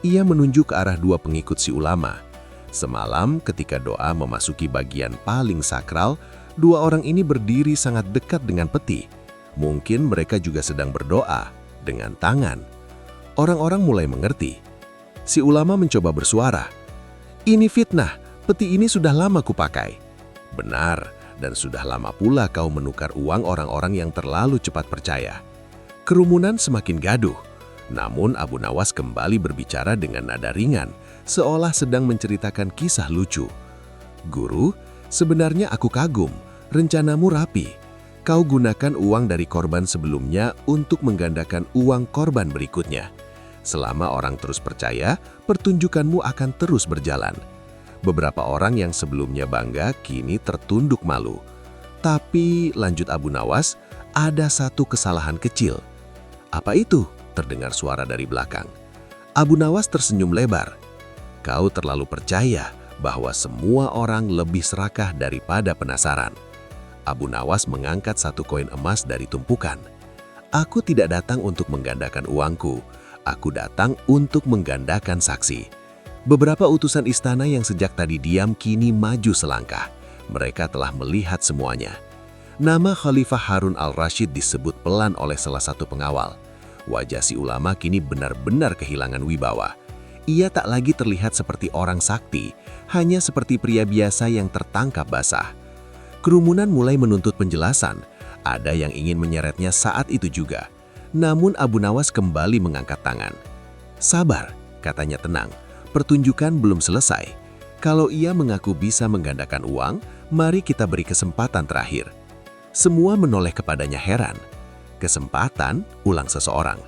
Ia menunjuk ke arah dua pengikut si ulama. Semalam ketika doa memasuki bagian paling sakral, dua orang ini berdiri sangat dekat dengan peti. Mungkin mereka juga sedang berdoa dengan tangan. Orang-orang mulai mengerti. Si ulama mencoba bersuara. "Ini fitnah, peti ini sudah lama kupakai." "Benar, dan sudah lama pula kau menukar uang orang-orang yang terlalu cepat percaya." Kerumunan semakin gaduh. Namun Abu Nawas kembali berbicara dengan nada ringan, seolah sedang menceritakan kisah lucu. "Guru, sebenarnya aku kagum. Rencanamu rapi. Kau gunakan uang dari korban sebelumnya untuk menggandakan uang korban berikutnya. Selama orang terus percaya, pertunjukanmu akan terus berjalan." Beberapa orang yang sebelumnya bangga kini tertunduk malu. "Tapi," lanjut Abu Nawas, "ada satu kesalahan kecil." "Apa itu?" terdengar suara dari belakang. Abu Nawas tersenyum lebar. "Kau terlalu percaya bahwa semua orang lebih serakah daripada penasaran." Abu Nawas mengangkat satu koin emas dari tumpukan. "Aku tidak datang untuk menggandakan uangku. Aku datang untuk menggandakan saksi." Beberapa utusan istana yang sejak tadi diam kini maju selangkah. Mereka telah melihat semuanya. Nama Khalifah Harun al-Rashid disebut pelan oleh salah satu pengawal. Wajah si ulama kini benar-benar kehilangan wibawa. Ia tak lagi terlihat seperti orang sakti, hanya seperti pria biasa yang tertangkap basah. Kerumunan mulai menuntut penjelasan. Ada yang ingin menyeretnya saat itu juga. Namun Abu Nawas kembali mengangkat tangan. "Sabar," katanya tenang. "Pertunjukan belum selesai. Kalau ia mengaku bisa menggandakan uang, mari kita beri kesempatan terakhir." Semua menoleh kepadanya heran. "Kesempatan?" ulang seseorang.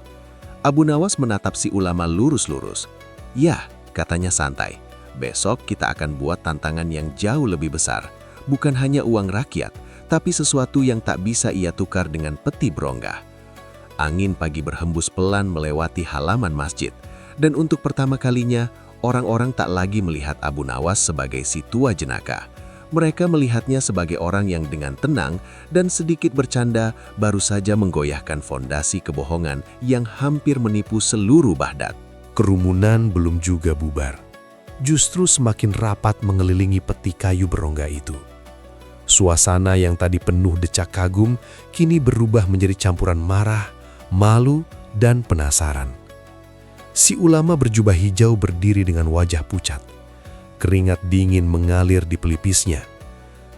Abu Nawas menatap si ulama lurus-lurus. "Ya," katanya santai. "Besok kita akan buat tantangan yang jauh lebih besar. Bukan hanya uang rakyat, tapi sesuatu yang tak bisa ia tukar dengan peti berongga." Angin pagi berhembus pelan melewati halaman masjid. Dan untuk pertama kalinya, orang-orang tak lagi melihat Abu Nawas sebagai si tua jenaka. Mereka melihatnya sebagai orang yang dengan tenang dan sedikit bercanda baru saja menggoyahkan fondasi kebohongan yang hampir menipu seluruh Baghdad. Kerumunan belum juga bubar. Justru semakin rapat mengelilingi peti kayu berongga itu. Suasana yang tadi penuh decak kagum kini berubah menjadi campuran marah, malu, dan penasaran. Si ulama berjubah hijau berdiri dengan wajah pucat. Keringat dingin mengalir di pelipisnya.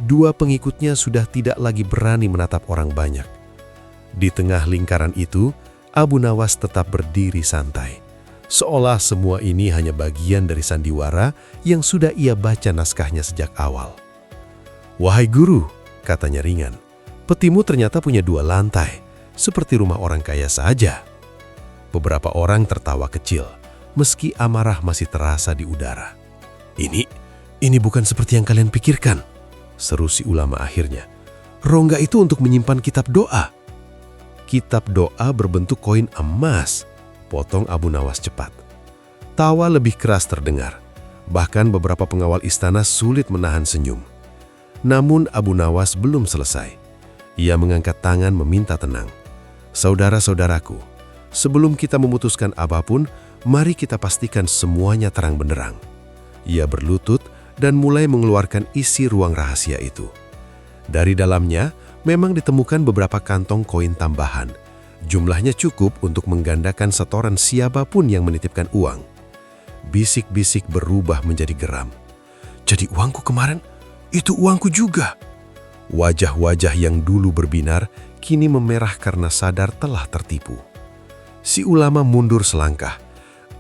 Dua pengikutnya sudah tidak lagi berani menatap orang banyak. Di tengah lingkaran itu, Abu Nawas tetap berdiri santai. Seolah semua ini hanya bagian dari sandiwara yang sudah ia baca naskahnya sejak awal. "Wahai guru," katanya ringan, "petimu ternyata punya 2 lantai, seperti rumah orang kaya saja." Beberapa orang tertawa kecil, meski amarah masih terasa di udara. Ini bukan seperti yang kalian pikirkan," seru si ulama akhirnya. "Rongga itu untuk menyimpan kitab doa." "Kitab doa berbentuk koin emas," potong Abu Nawas cepat. Tawa lebih keras terdengar. Bahkan beberapa pengawal istana sulit menahan senyum. Namun Abu Nawas belum selesai. Ia mengangkat tangan meminta tenang. "Saudara-saudaraku, sebelum kita memutuskan apapun, mari kita pastikan semuanya terang benderang." Ia berlutut dan mulai mengeluarkan isi ruang rahasia itu. Dari dalamnya memang ditemukan beberapa kantong koin tambahan. Jumlahnya cukup untuk menggandakan setoran siapapun yang menitipkan uang. Bisik-bisik berubah menjadi geram. "Jadi uangku kemarin, itu uangku juga." Wajah-wajah yang dulu berbinar kini memerah karena sadar telah tertipu. Si ulama mundur selangkah.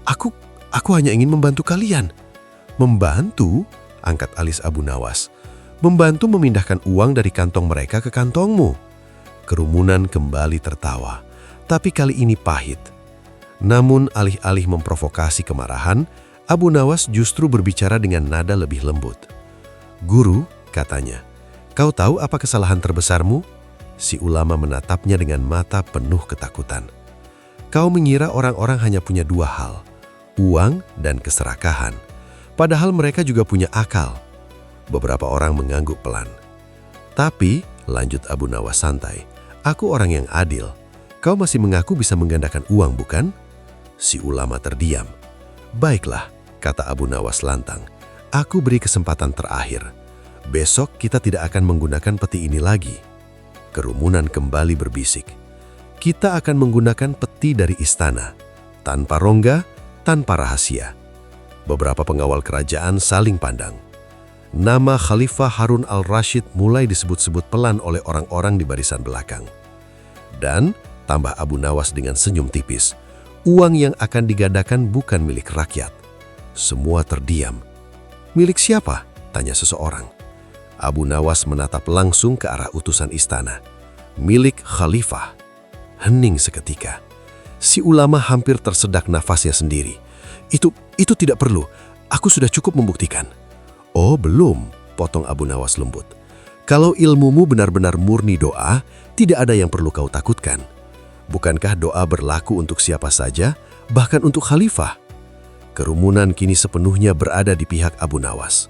Aku hanya ingin membantu kalian." "Membantu?" angkat alis Abu Nawas. "Membantu memindahkan uang dari kantong mereka ke kantongmu." Kerumunan kembali tertawa, tapi kali ini pahit. Namun alih-alih memprovokasi kemarahan, Abu Nawas justru berbicara dengan nada lebih lembut. "Guru," katanya, "kau tahu apa kesalahan terbesarmu?" Si ulama menatapnya dengan mata penuh ketakutan. "Kau mengira orang-orang hanya punya 2 hal, uang dan keserakahan. Padahal mereka juga punya akal. Beberapa orang mengangguk pelan. Tapi, lanjut Abu Nawas santai, aku orang yang adil. Kau masih mengaku bisa menggandakan uang, bukan? Si ulama terdiam. Baiklah, kata Abu Nawas lantang. Aku beri kesempatan terakhir. Besok kita tidak akan menggunakan peti ini lagi. Kerumunan kembali berbisik. Kita akan menggunakan peti dari istana. Tanpa rongga, tanpa rahasia. Beberapa pengawal kerajaan saling pandang. Nama Khalifah Harun al-Rashid mulai disebut-sebut pelan oleh orang-orang di barisan belakang. Dan, tambah Abu Nawas dengan senyum tipis, uang yang akan digadakan bukan milik rakyat. Semua terdiam. Milik siapa? Tanya seseorang. Abu Nawas menatap langsung ke arah utusan istana. Milik Khalifah. Hening seketika. Si ulama hampir tersedak nafasnya sendiri. Itu tidak perlu. Aku sudah cukup membuktikan. Oh, belum, potong Abu Nawas lembut. Kalau ilmumu benar-benar murni doa, tidak ada yang perlu kau takutkan. Bukankah doa berlaku untuk siapa saja, bahkan untuk khalifah? Kerumunan kini sepenuhnya berada di pihak Abu Nawas.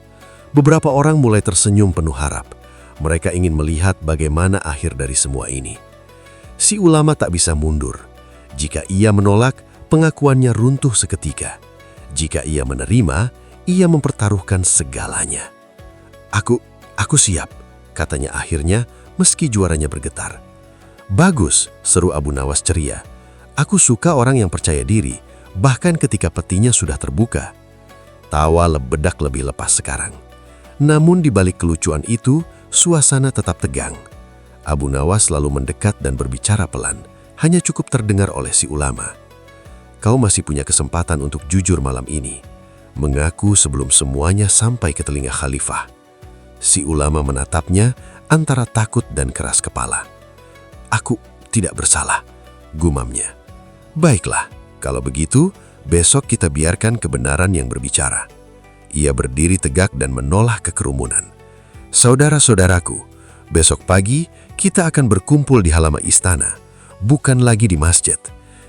Beberapa orang mulai tersenyum penuh harap. Mereka ingin melihat bagaimana akhir dari semua ini. Si ulama tak bisa mundur. Jika ia menolak, pengakuannya runtuh seketika. Jika ia menerima, ia mempertaruhkan segalanya. Aku siap, katanya akhirnya meski juaranya bergetar. Bagus, seru Abu Nawas ceria. Aku suka orang yang percaya diri, bahkan ketika petinya sudah terbuka. Tawa lebedak lebih lepas sekarang. Namun di balik kelucuan itu, suasana tetap tegang. Abu Nawas lalu mendekat dan berbicara pelan, hanya cukup terdengar oleh si ulama. Kau masih punya kesempatan untuk jujur malam ini. Mengaku sebelum semuanya sampai ke telinga khalifah. Si ulama menatapnya antara takut dan keras kepala. Aku tidak bersalah, gumamnya. Baiklah, kalau begitu, besok kita biarkan kebenaran yang berbicara. Ia berdiri tegak dan menoleh ke kerumunan. Saudara-saudaraku, besok pagi kita akan berkumpul di halaman istana, bukan lagi di masjid.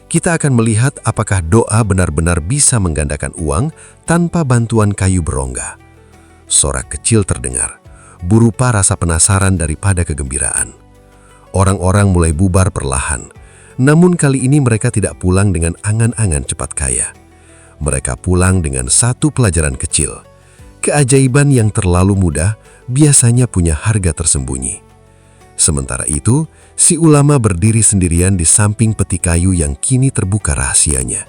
Kita akan melihat apakah doa benar-benar bisa menggandakan uang tanpa bantuan kayu berongga. Sorak kecil terdengar, berupa rasa penasaran daripada kegembiraan. Orang-orang mulai bubar perlahan, namun kali ini mereka tidak pulang dengan angan-angan cepat kaya. Mereka pulang dengan satu pelajaran kecil. Keajaiban yang terlalu mudah biasanya punya harga tersembunyi. Sementara itu, si ulama berdiri sendirian di samping peti kayu yang kini terbuka rahasianya.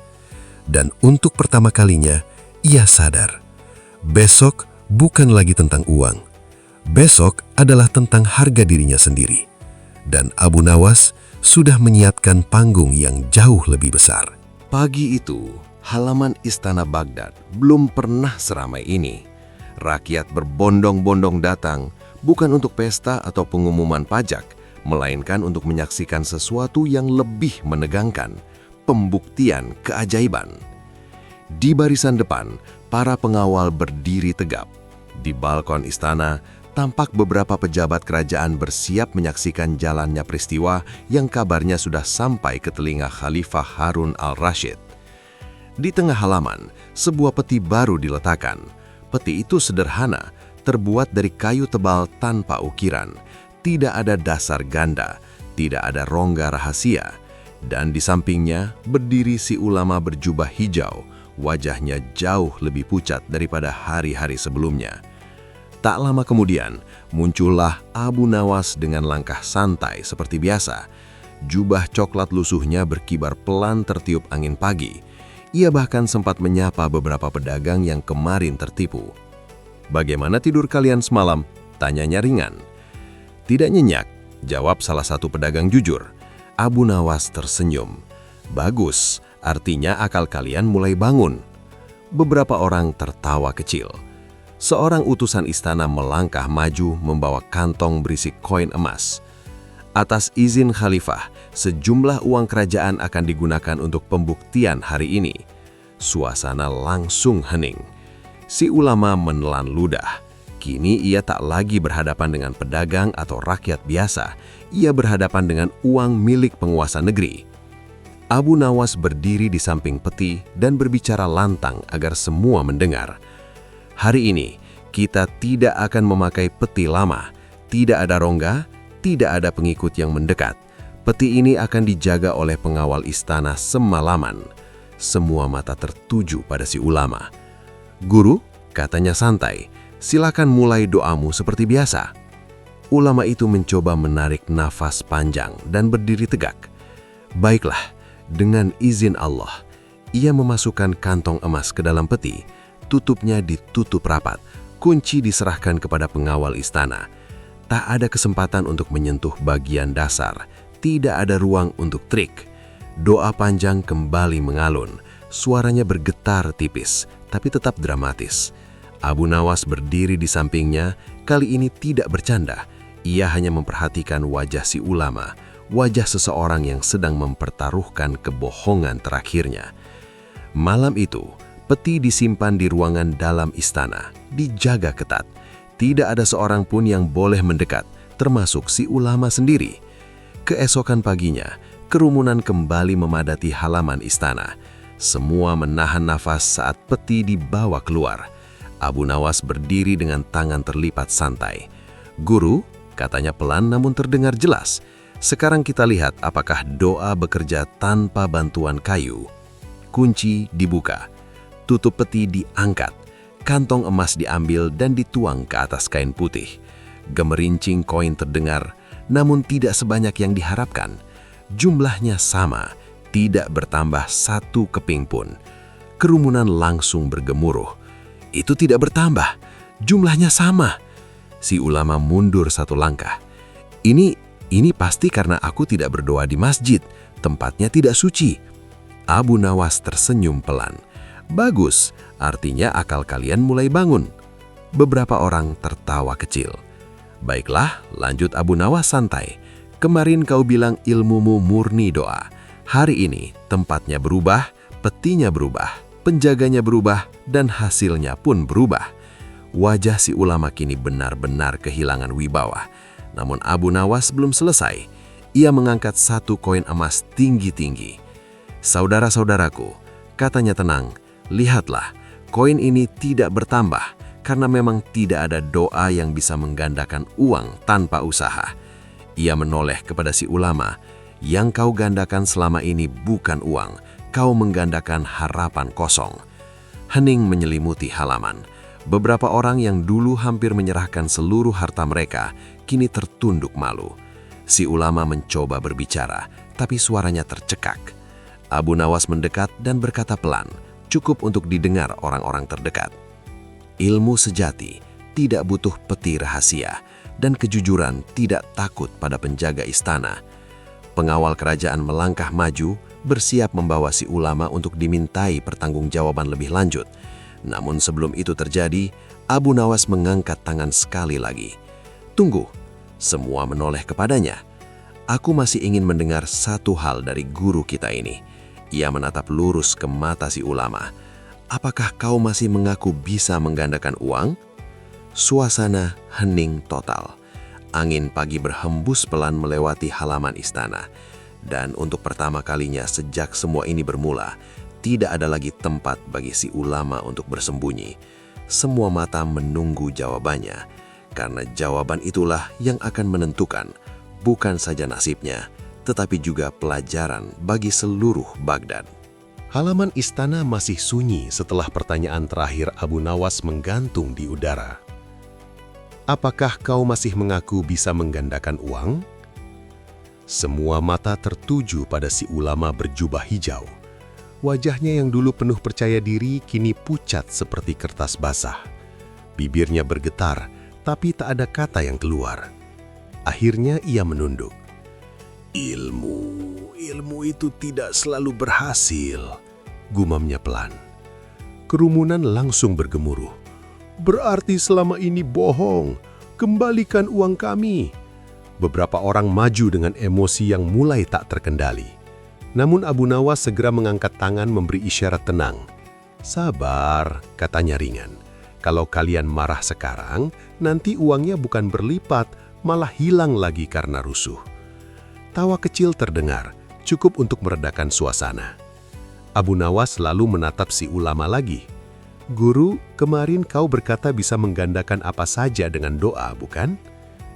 Dan untuk pertama kalinya, ia sadar. Besok bukan lagi tentang uang. Besok adalah tentang harga dirinya sendiri. Dan Abu Nawas sudah menyiapkan panggung yang jauh lebih besar. Pagi itu, halaman istana Baghdad belum pernah seramai ini. Rakyat berbondong-bondong datang, bukan untuk pesta atau pengumuman pajak, melainkan untuk menyaksikan sesuatu yang lebih menegangkan, pembuktian keajaiban. Di barisan depan, para pengawal berdiri tegap. Di balkon istana, tampak beberapa pejabat kerajaan bersiap menyaksikan jalannya peristiwa yang kabarnya sudah sampai ke telinga Khalifah Harun al-Rashid. Di tengah halaman, sebuah peti baru diletakkan. Peti itu sederhana, terbuat dari kayu tebal tanpa ukiran, tidak ada dasar ganda, tidak ada rongga rahasia, dan di sampingnya berdiri si ulama berjubah hijau, wajahnya jauh lebih pucat daripada hari-hari sebelumnya. Tak lama kemudian, muncullah Abu Nawas dengan langkah santai seperti biasa. Jubah coklat lusuhnya berkibar pelan tertiup angin pagi. Ia bahkan sempat menyapa beberapa pedagang yang kemarin tertipu. "Bagaimana tidur kalian semalam?" tanyanya ringan. "Tidak nyenyak," jawab salah satu pedagang jujur. Abu Nawas tersenyum. "Bagus, artinya akal kalian mulai bangun." Beberapa orang tertawa kecil. Seorang utusan istana melangkah maju membawa kantong berisi koin emas. Atas izin khalifah, sejumlah uang kerajaan akan digunakan untuk pembuktian hari ini. Suasana langsung hening. Si ulama menelan ludah. Kini ia tak lagi berhadapan dengan pedagang atau rakyat biasa. Ia berhadapan dengan uang milik penguasa negeri. Abu Nawas berdiri di samping peti dan berbicara lantang agar semua mendengar. "Hari ini, Kita tidak akan memakai peti lama. Tidak ada rongga, tidak ada pengikut yang mendekat. Peti ini akan dijaga oleh pengawal istana semalaman. Semua mata tertuju pada si ulama. "Guru," katanya santai, "silakan mulai doamu seperti biasa." Ulama itu mencoba menarik nafas panjang dan berdiri tegak. Baiklah, dengan izin Allah, ia memasukkan kantong emas ke dalam peti. Tutupnya ditutup rapat, kunci diserahkan kepada pengawal istana. Tak ada kesempatan untuk menyentuh bagian dasar, tidak ada ruang untuk trik. Doa panjang kembali mengalun, suaranya bergetar tipis, tapi tetap dramatis. Abu Nawas berdiri di sampingnya, kali ini tidak bercanda. Ia hanya memperhatikan wajah si ulama, wajah seseorang yang sedang mempertaruhkan kebohongan terakhirnya. Malam itu, peti disimpan di ruangan dalam istana, dijaga ketat. Tidak ada seorang pun yang boleh mendekat, termasuk si ulama sendiri. Keesokan paginya, kerumunan kembali memadati halaman istana. Semua menahan nafas saat peti dibawa keluar. Abu Nawas berdiri dengan tangan terlipat santai. "Guru," katanya pelan namun terdengar jelas, "sekarang kita lihat apakah doa bekerja tanpa bantuan kayu." Kunci dibuka, tutup peti diangkat, kantong emas diambil dan dituang ke atas kain putih. Gemerincing koin terdengar, namun tidak sebanyak yang diharapkan. Jumlahnya sama, tidak bertambah satu keping pun. Kerumunan langsung bergemuruh. "Itu tidak bertambah, jumlahnya sama." Si ulama mundur satu langkah. Ini pasti karena aku tidak berdoa di masjid, tempatnya tidak suci." Abu Nawas tersenyum pelan. "Bagus, artinya akal kalian mulai bangun." Beberapa orang tertawa kecil. "Baiklah," lanjut Abu Nawas santai. "Kemarin kau bilang ilmumu murni doa. Hari ini tempatnya berubah, petinya berubah, penjaganya berubah, dan hasilnya pun berubah." Wajah si ulama kini benar-benar kehilangan wibawa. Namun Abu Nawas belum selesai. Ia mengangkat satu koin emas tinggi-tinggi. "Saudara-saudaraku," katanya tenang, "lihatlah, koin ini tidak bertambah karena memang tidak ada doa yang bisa menggandakan uang tanpa usaha." Ia menoleh kepada si ulama, "Yang kau gandakan selama ini bukan uang, kau menggandakan harapan kosong." Hening menyelimuti halaman. Beberapa orang yang dulu hampir menyerahkan seluruh harta mereka, kini tertunduk malu. Si ulama mencoba berbicara, tapi suaranya tercekak. Abu Nawas mendekat dan berkata pelan, cukup untuk didengar orang-orang terdekat. "Ilmu sejati tidak butuh peti rahasia, dan kejujuran tidak takut pada penjaga istana." Pengawal kerajaan melangkah maju, bersiap membawa si ulama untuk dimintai pertanggungjawaban lebih lanjut. Namun sebelum itu terjadi, Abu Nawas mengangkat tangan sekali lagi. "Tunggu!" Semua menoleh kepadanya. "Aku masih ingin mendengar satu hal dari guru kita ini." Ia menatap lurus ke mata si ulama. "Apakah kau masih mengaku bisa menggandakan uang?" Suasana hening total. Angin pagi berhembus pelan melewati halaman istana. Dan untuk pertama kalinya sejak semua ini bermula, tidak ada lagi tempat bagi si ulama untuk bersembunyi. Semua mata menunggu jawabannya, karena jawaban itulah yang akan menentukan bukan saja nasibnya, tetapi juga pelajaran bagi seluruh Baghdad. Halaman istana masih sunyi setelah pertanyaan terakhir Abu Nawas menggantung di udara. "Apakah kau masih mengaku bisa menggandakan uang?" Semua mata tertuju pada si ulama berjubah hijau. Wajahnya yang dulu penuh percaya diri kini pucat seperti kertas basah. Bibirnya bergetar, tapi tak ada kata yang keluar. Akhirnya ia menunduk. Ilmu itu tidak selalu berhasil," gumamnya pelan. Kerumunan langsung bergemuruh. "Berarti selama ini bohong, kembalikan uang kami." Beberapa orang maju dengan emosi yang mulai tak terkendali. Namun Abu Nawas segera mengangkat tangan memberi isyarat tenang. "Sabar," katanya ringan. "Kalau kalian marah sekarang, nanti uangnya bukan berlipat, malah hilang lagi karena rusuh." Tawa kecil terdengar, cukup untuk meredakan suasana. Abu Nawas lalu menatap si ulama lagi. Guru, kemarin kau berkata bisa menggandakan apa saja dengan doa, bukan?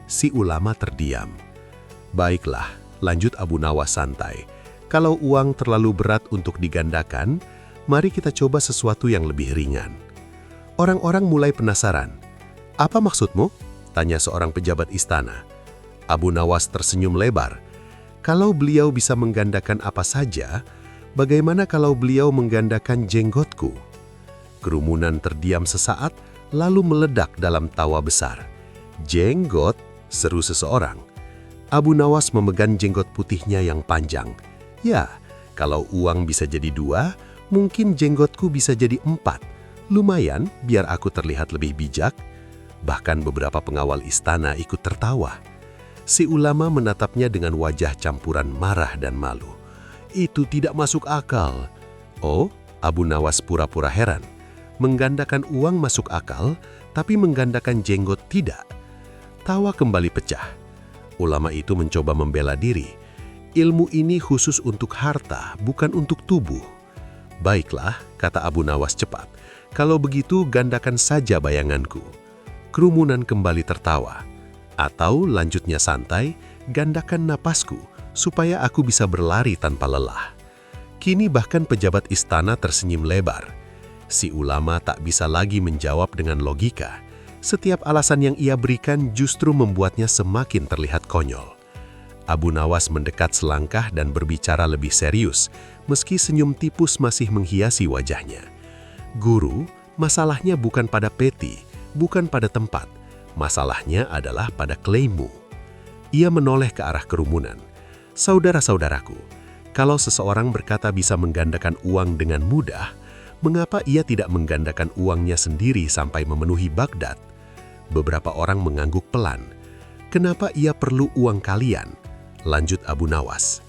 Si ulama terdiam. Baiklah, lanjut Abu Nawas santai. Kalau uang terlalu berat untuk digandakan, mari kita coba sesuatu yang lebih ringan. Orang-orang mulai penasaran. Apa maksudmu? Tanya seorang pejabat istana. Abu Nawas tersenyum lebar. Kalau beliau bisa menggandakan apa saja, bagaimana kalau beliau menggandakan jenggotku? Kerumunan terdiam sesaat, lalu meledak dalam tawa besar. Jenggot, seru seseorang. Abu Nawas memegang jenggot putihnya yang panjang. Ya, kalau uang bisa jadi 2, mungkin jenggotku bisa jadi 4. Lumayan, biar aku terlihat lebih bijak. Bahkan beberapa pengawal istana ikut tertawa. Si ulama menatapnya dengan wajah campuran marah dan malu. Itu tidak masuk akal. Oh, Abu Nawas pura-pura heran. Menggandakan uang masuk akal, tapi menggandakan jenggot tidak. Tawa kembali pecah. Ulama itu mencoba membela diri. Ilmu ini khusus untuk harta, bukan untuk tubuh. Baiklah, kata Abu Nawas cepat. Kalau begitu, gandakan saja bayanganku. Kerumunan kembali tertawa. Atau lanjutnya santai, gandakan napasku, supaya aku bisa berlari tanpa lelah. Kini bahkan pejabat istana tersenyum lebar. Si ulama tak bisa lagi menjawab dengan logika. Setiap alasan yang ia berikan justru membuatnya semakin terlihat konyol. Abu Nawas mendekat selangkah dan berbicara lebih serius, meski senyum tipus masih menghiasi wajahnya. Guru, masalahnya bukan pada peti, bukan pada tempat. Masalahnya adalah pada klaimmu. Ia menoleh ke arah kerumunan. Saudara-saudaraku, kalau seseorang berkata bisa menggandakan uang dengan mudah, mengapa ia tidak menggandakan uangnya sendiri sampai memenuhi Baghdad? Beberapa orang mengangguk pelan. Kenapa ia perlu uang kalian? Lanjut Abu Nawas.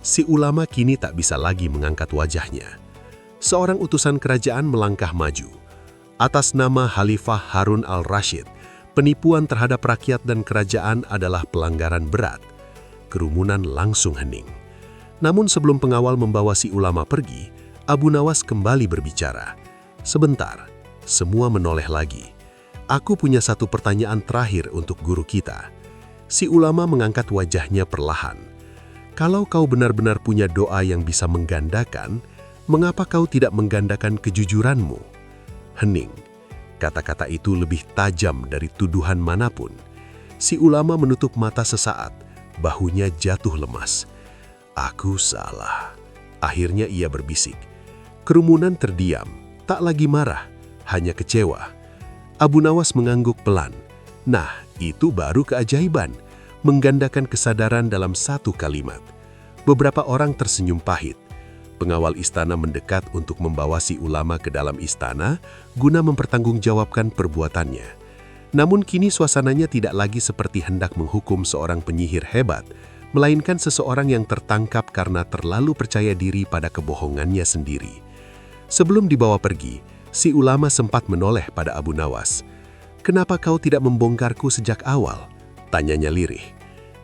Si ulama kini tak bisa lagi mengangkat wajahnya. Seorang utusan kerajaan melangkah maju. Atas nama Khalifah Harun al-Rashid, penipuan terhadap rakyat dan kerajaan adalah pelanggaran berat. Kerumunan langsung hening. Namun sebelum pengawal membawa si ulama pergi, Abu Nawas kembali berbicara. Sebentar, semua menoleh lagi. Aku punya satu pertanyaan terakhir untuk guru kita. Si ulama mengangkat wajahnya perlahan. Kalau kau benar-benar punya doa yang bisa menggandakan, mengapa kau tidak menggandakan kejujuranmu? Hening. Kata-kata itu lebih tajam dari tuduhan manapun. Si ulama menutup mata sesaat, bahunya jatuh lemas. Aku salah. Akhirnya ia berbisik. Kerumunan terdiam, tak lagi marah, hanya kecewa. Abu Nawas mengangguk pelan. Nah, itu baru keajaiban, menggandakan kesadaran dalam satu kalimat. Beberapa orang tersenyum pahit. Pengawal istana mendekat untuk membawa si ulama ke dalam istana guna mempertanggungjawabkan perbuatannya. Namun kini suasananya tidak lagi seperti hendak menghukum seorang penyihir hebat, melainkan seseorang yang tertangkap karena terlalu percaya diri pada kebohongannya sendiri. Sebelum dibawa pergi, si ulama sempat menoleh pada Abu Nawas. "Kenapa kau tidak membongkarku sejak awal?" tanyanya lirih.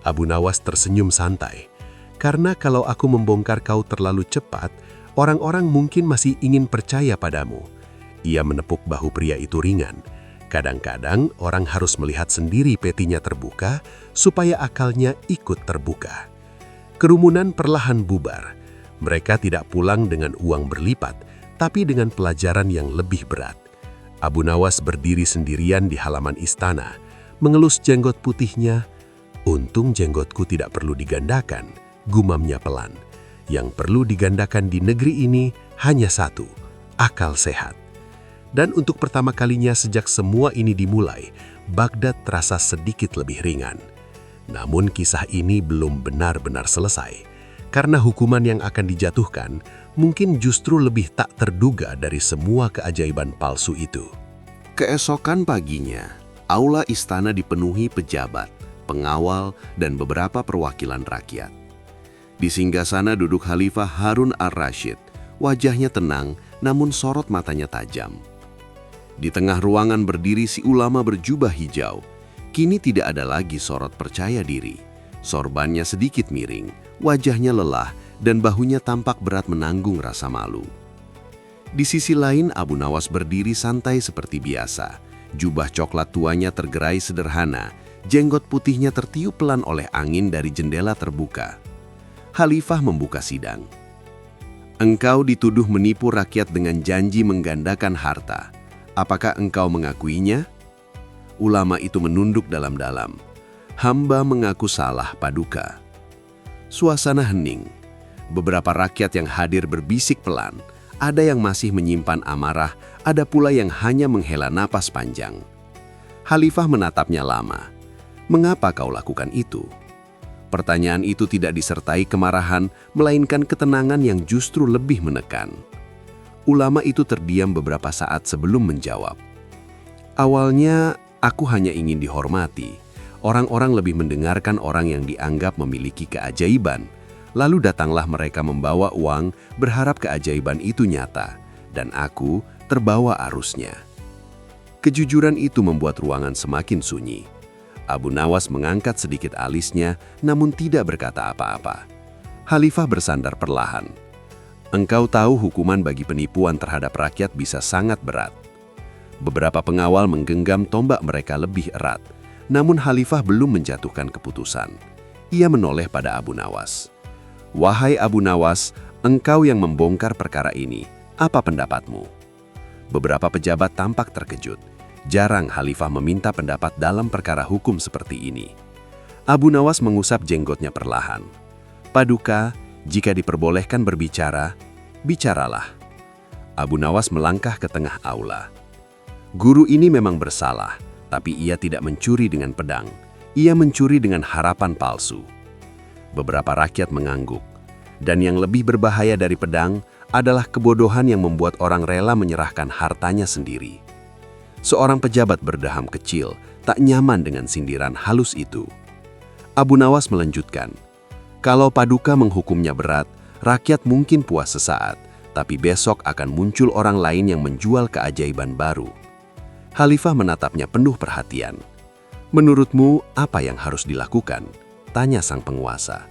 Abu Nawas tersenyum santai. "Karena kalau aku membongkar kau terlalu cepat, orang-orang mungkin masih ingin percaya padamu." Ia menepuk bahu pria itu ringan. Kadang-kadang orang harus melihat sendiri petinya terbuka, supaya akalnya ikut terbuka. Kerumunan perlahan bubar. Mereka tidak pulang dengan uang berlipat, tapi dengan pelajaran yang lebih berat. Abu Nawas berdiri sendirian di halaman istana, mengelus jenggot putihnya. "Untung jenggotku tidak perlu digandakan," gumamnya pelan. "Yang perlu digandakan di negeri ini hanya satu, akal sehat." Dan untuk pertama kalinya sejak semua ini dimulai, Baghdad terasa sedikit lebih ringan. Namun kisah ini belum benar-benar selesai, karena hukuman yang akan dijatuhkan mungkin justru lebih tak terduga dari semua keajaiban palsu itu. Keesokan paginya, aula istana dipenuhi pejabat, pengawal, dan beberapa perwakilan rakyat. Di singgasana duduk Khalifah Harun al-Rashid. Wajahnya tenang, namun sorot matanya tajam. Di tengah ruangan berdiri si ulama berjubah hijau. Kini tidak ada lagi sorot percaya diri. Sorbannya sedikit miring, wajahnya lelah, dan bahunya tampak berat menanggung rasa malu. Di sisi lain, Abu Nawas berdiri santai seperti biasa. Jubah coklat tuanya tergerai sederhana, jenggot putihnya tertiup pelan oleh angin dari jendela terbuka. Khalifah membuka sidang. Engkau dituduh menipu rakyat dengan janji menggandakan harta. Apakah engkau mengakuinya? Ulama itu menunduk dalam-dalam. Hamba mengaku salah, Paduka. Suasana hening. Beberapa rakyat yang hadir berbisik pelan. Ada yang masih menyimpan amarah, ada pula yang hanya menghela napas panjang. Khalifah menatapnya lama. Mengapa kau lakukan itu? Pertanyaan itu tidak disertai kemarahan, melainkan ketenangan yang justru lebih menekan. Ulama itu terdiam beberapa saat sebelum menjawab. Awalnya, aku hanya ingin dihormati. Orang-orang lebih mendengarkan orang yang dianggap memiliki keajaiban. Lalu datanglah mereka membawa uang, berharap keajaiban itu nyata, dan aku terbawa arusnya. Kejujuran itu membuat ruangan semakin sunyi. Abu Nawas mengangkat sedikit alisnya, namun tidak berkata apa-apa. Khalifah bersandar perlahan. Engkau tahu hukuman bagi penipuan terhadap rakyat bisa sangat berat. Beberapa pengawal menggenggam tombak mereka lebih erat, namun Khalifah belum menjatuhkan keputusan. Ia menoleh pada Abu Nawas. Wahai Abu Nawas, engkau yang membongkar perkara ini, apa pendapatmu? Beberapa pejabat tampak terkejut. Jarang Khalifah meminta pendapat dalam perkara hukum seperti ini. Abu Nawas mengusap jenggotnya perlahan. Paduka, jika diperbolehkan berbicara, bicaralah. Abu Nawas melangkah ke tengah aula. Guru ini memang bersalah, tapi ia tidak mencuri dengan pedang. Ia mencuri dengan harapan palsu. Beberapa rakyat mengangguk. Dan yang lebih berbahaya dari pedang adalah kebodohan yang membuat orang rela menyerahkan hartanya sendiri. Seorang pejabat berdaham kecil tak nyaman dengan sindiran halus itu. Abu Nawas melanjutkan, kalau Paduka menghukumnya berat, rakyat mungkin puas sesaat, tapi besok akan muncul orang lain yang menjual keajaiban baru. Khalifah menatapnya penuh perhatian. Menurutmu, apa yang harus dilakukan? Tanya sang penguasa.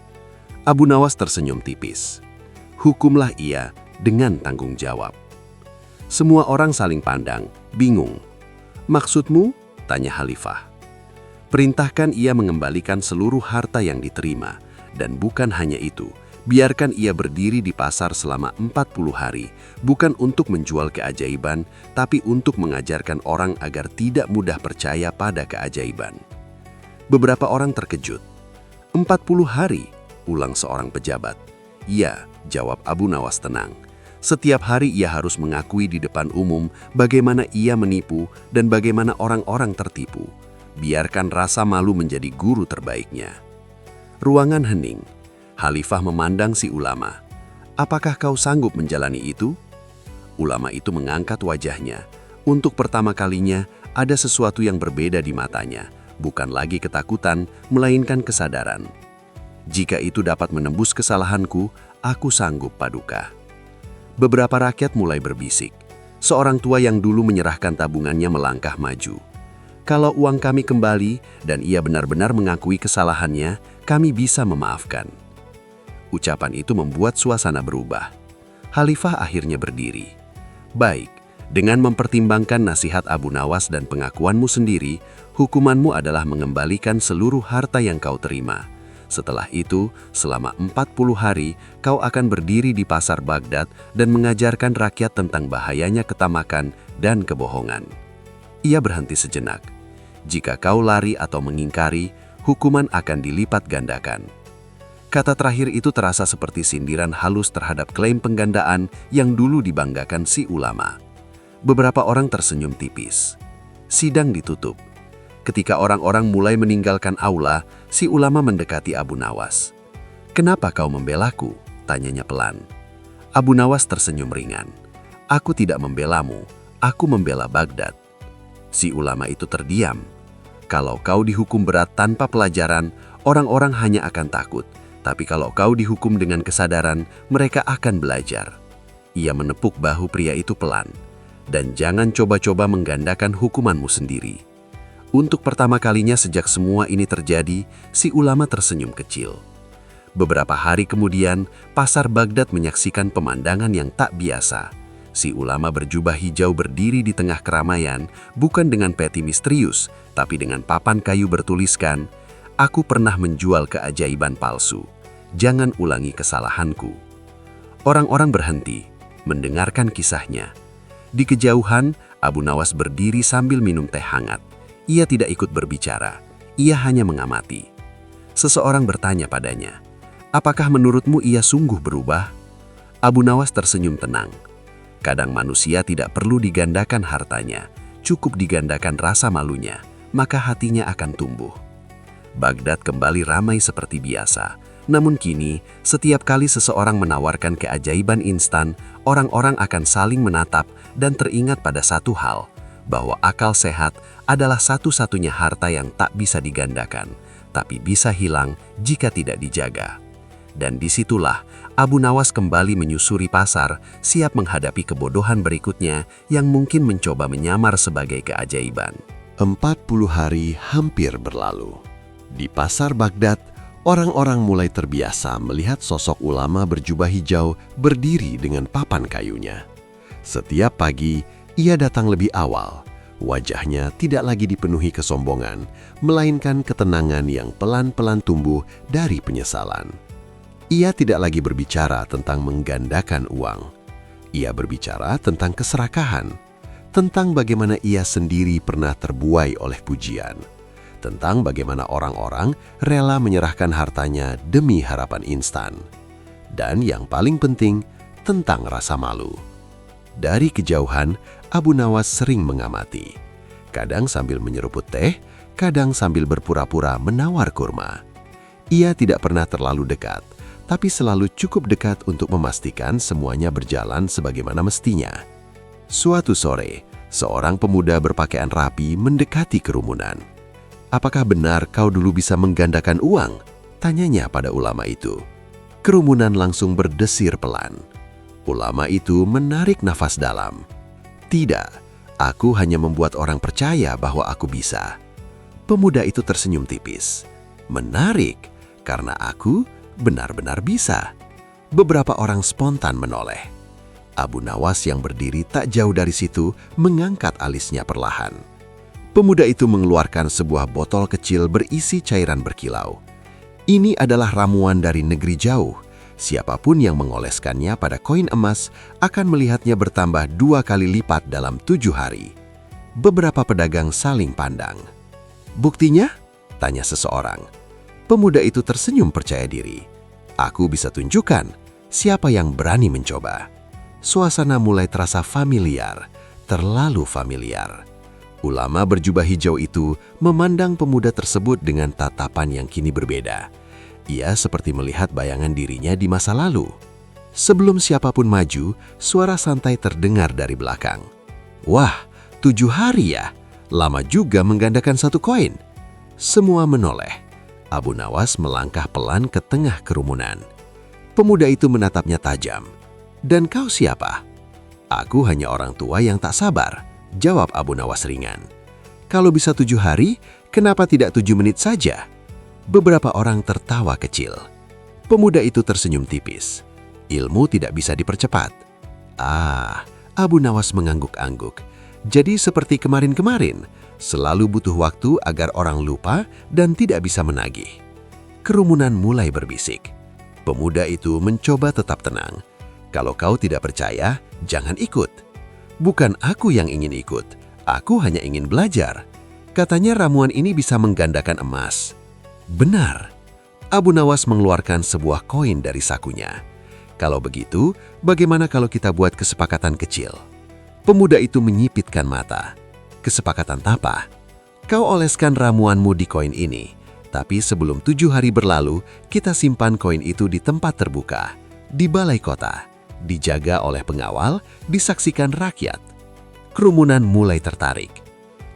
Abu Nawas tersenyum tipis. Hukumlah ia dengan tanggung jawab. Semua orang saling pandang, bingung. Maksudmu? Tanya Khalifah. Perintahkan ia mengembalikan seluruh harta yang diterima. Dan bukan hanya itu, biarkan ia berdiri di pasar selama 40 hari, bukan untuk menjual keajaiban, tapi untuk mengajarkan orang agar tidak mudah percaya pada keajaiban. Beberapa orang terkejut. 40 hari, ulang seorang pejabat. Ya, jawab Abu Nawas tenang. Setiap hari ia harus mengakui di depan umum bagaimana ia menipu dan bagaimana orang-orang tertipu. Biarkan rasa malu menjadi guru terbaiknya. Ruangan hening. Khalifah memandang si ulama. Apakah kau sanggup menjalani itu? Ulama itu mengangkat wajahnya. Untuk pertama kalinya, ada sesuatu yang berbeda di matanya. Bukan lagi ketakutan, melainkan kesadaran. Jika itu dapat menembus kesalahanku, aku sanggup, Paduka. Beberapa rakyat mulai berbisik. Seorang tua yang dulu menyerahkan tabungannya melangkah maju. Kalau uang kami kembali dan ia benar-benar mengakui kesalahannya, kami bisa memaafkan. Ucapan itu membuat suasana berubah. Khalifah akhirnya berdiri. Baik, dengan mempertimbangkan nasihat Abu Nawas dan pengakuanmu sendiri, hukumanmu adalah mengembalikan seluruh harta yang kau terima. Setelah itu, selama 40 hari, kau akan berdiri di pasar Baghdad dan mengajarkan rakyat tentang bahayanya ketamakan dan kebohongan. Ia berhenti sejenak. Jika kau lari atau mengingkari, hukuman akan dilipat gandakan. Kata terakhir itu terasa seperti sindiran halus terhadap klaim penggandaan yang dulu dibanggakan si ulama. Beberapa orang tersenyum tipis. Sidang ditutup. Ketika orang-orang mulai meninggalkan aula, si ulama mendekati Abu Nawas. "Kenapa kau membelaku?" tanyanya pelan. Abu Nawas tersenyum ringan. "Aku tidak membelamu, aku membela Baghdad." Si ulama itu terdiam. Kalau kau dihukum berat tanpa pelajaran, orang-orang hanya akan takut. Tapi kalau kau dihukum dengan kesadaran, mereka akan belajar. Ia menepuk bahu pria itu pelan. Dan jangan coba-coba menggandakan hukumanmu sendiri. Untuk pertama kalinya sejak semua ini terjadi, si ulama tersenyum kecil. Beberapa hari kemudian, pasar Baghdad menyaksikan pemandangan yang tak biasa. Si ulama berjubah hijau berdiri di tengah keramaian, bukan dengan peti misterius, tapi dengan papan kayu bertuliskan, "Aku pernah menjual keajaiban palsu. Jangan ulangi kesalahanku." Orang-orang berhenti, mendengarkan kisahnya. Di kejauhan, Abu Nawas berdiri sambil minum teh hangat. Ia tidak ikut berbicara, ia hanya mengamati. Seseorang bertanya padanya, "Apakah menurutmu ia sungguh berubah?" Abu Nawas tersenyum tenang. Kadang manusia tidak perlu digandakan hartanya, cukup digandakan rasa malunya, maka hatinya akan tumbuh. Baghdad kembali ramai seperti biasa. Namun kini, setiap kali seseorang menawarkan keajaiban instan, orang-orang akan saling menatap dan teringat pada satu hal, bahwa akal sehat adalah satu-satunya harta yang tak bisa digandakan, tapi bisa hilang jika tidak dijaga. Dan disitulah Abu Nawas kembali menyusuri pasar, siap menghadapi kebodohan berikutnya yang mungkin mencoba menyamar sebagai keajaiban. 40 hari hampir berlalu. Di pasar Baghdad, orang-orang mulai terbiasa melihat sosok ulama berjubah hijau berdiri dengan papan kayunya. Setiap pagi, ia datang lebih awal. Wajahnya tidak lagi dipenuhi kesombongan, melainkan ketenangan yang pelan-pelan tumbuh dari penyesalan. Ia tidak lagi berbicara tentang menggandakan uang. Ia berbicara tentang keserakahan, tentang bagaimana ia sendiri pernah terbuai oleh pujian, tentang bagaimana orang-orang rela menyerahkan hartanya demi harapan instan. Dan yang paling penting, tentang rasa malu. Dari kejauhan, Abu Nawas sering mengamati. Kadang sambil menyeruput teh, kadang sambil berpura-pura menawar kurma. Ia tidak pernah terlalu dekat, tapi selalu cukup dekat untuk memastikan semuanya berjalan sebagaimana mestinya. Suatu sore, seorang pemuda berpakaian rapi mendekati kerumunan. "Apakah benar kau dulu bisa menggandakan uang?" tanyanya pada ulama itu. Kerumunan langsung berdesir pelan. Ulama itu menarik nafas dalam. "Tidak, aku hanya membuat orang percaya bahwa aku bisa." Pemuda itu tersenyum tipis. "Menarik, karena aku benar-benar bisa." Beberapa orang spontan menoleh. Abu Nawas yang berdiri tak jauh dari situ mengangkat alisnya perlahan. Pemuda itu mengeluarkan sebuah botol kecil berisi cairan berkilau. Ini adalah ramuan dari negeri jauh. Siapapun yang mengoleskannya pada koin emas akan melihatnya bertambah 2 kali lipat dalam 7 hari. Beberapa pedagang saling pandang. "Buktinya?" tanya seseorang. Pemuda itu tersenyum percaya diri. "Aku bisa tunjukkan siapa yang berani mencoba." Suasana mulai terasa familiar, terlalu familiar. Ulama berjubah hijau itu memandang pemuda tersebut dengan tatapan yang kini berbeda. Ia seperti melihat bayangan dirinya di masa lalu. Sebelum siapapun maju, suara santai terdengar dari belakang. "Wah, 7 hari ya? Lama juga menggandakan 1 koin." Semua menoleh. Abu Nawas melangkah pelan ke tengah kerumunan. Pemuda itu menatapnya tajam. "Dan kau siapa?" "Aku hanya orang tua yang tak sabar," jawab Abu Nawas ringan. "Kalau bisa 7 hari, kenapa tidak 7 menit saja?" Beberapa orang tertawa kecil. Pemuda itu tersenyum tipis. "Ilmu tidak bisa dipercepat." Abu Nawas mengangguk-angguk. "Jadi seperti kemarin-kemarin, selalu butuh waktu agar orang lupa dan tidak bisa menagih." Kerumunan mulai berbisik. Pemuda itu mencoba tetap tenang. "Kalau kau tidak percaya, jangan ikut." "Bukan aku yang ingin ikut, aku hanya ingin belajar. Katanya ramuan ini bisa menggandakan emas." "Benar." Abu Nawas mengeluarkan sebuah koin dari sakunya. "Kalau begitu, bagaimana kalau kita buat kesepakatan kecil?" Pemuda itu menyipitkan mata. "Kesepakatan apa?" "Kau oleskan ramuanmu di koin ini, tapi sebelum 7 hari berlalu, kita simpan koin itu di tempat terbuka, di balai kota, dijaga oleh pengawal, disaksikan rakyat." Kerumunan mulai tertarik.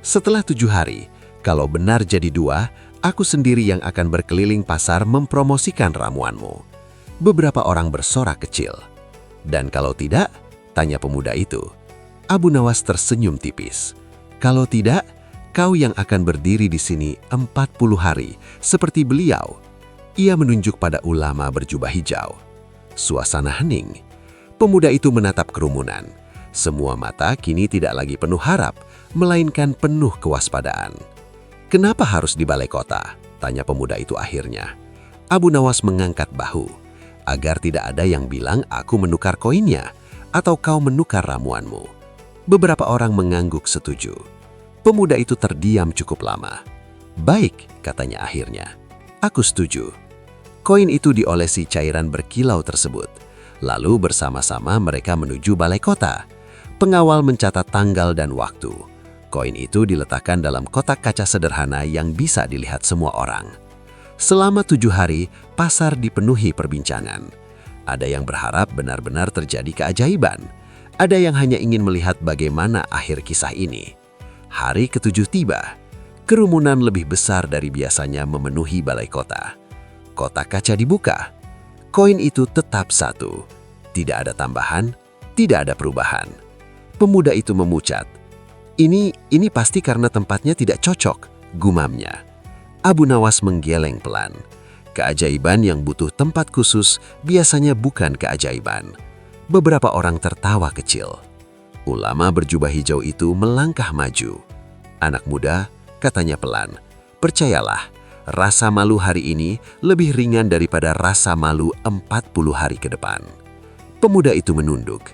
"Setelah 7 hari, kalau benar jadi 2, aku sendiri yang akan berkeliling pasar mempromosikan ramuanmu." Beberapa orang bersorak kecil. "Dan kalau tidak?" tanya pemuda itu. Abu Nawas tersenyum tipis. "Kalau tidak, kau yang akan berdiri di sini 40 hari, seperti beliau." Ia menunjuk pada ulama berjubah hijau. Suasana hening. Pemuda itu menatap kerumunan. Semua mata kini tidak lagi penuh harap, melainkan penuh kewaspadaan. "Kenapa harus di balai kota?" tanya pemuda itu akhirnya. Abu Nawas mengangkat bahu. "Agar tidak ada yang bilang aku menukar koinnya, atau kau menukar ramuanmu." Beberapa orang mengangguk setuju. Pemuda itu terdiam cukup lama. "Baik," katanya akhirnya. "Aku setuju." Koin itu diolesi cairan berkilau tersebut. Lalu bersama-sama mereka menuju balai kota. Pengawal mencatat tanggal dan waktu. Koin itu diletakkan dalam kotak kaca sederhana yang bisa dilihat semua orang. Selama 7 hari, pasar dipenuhi perbincangan. Ada yang berharap benar-benar terjadi keajaiban. Ada yang hanya ingin melihat bagaimana akhir kisah ini. Hari ke-7 tiba. Kerumunan lebih besar dari biasanya memenuhi balai kota. Kotak kaca dibuka. Koin itu tetap satu. Tidak ada tambahan, tidak ada perubahan. Pemuda itu memucat. Ini pasti karena tempatnya tidak cocok, gumamnya. Abu Nawas menggeleng pelan. Keajaiban yang butuh tempat khusus biasanya bukan keajaiban. Beberapa orang tertawa kecil. Ulama berjubah hijau itu melangkah maju. "Anak muda," katanya pelan, "percayalah, rasa malu hari ini lebih ringan daripada rasa malu 40 hari ke depan." Pemuda itu menunduk.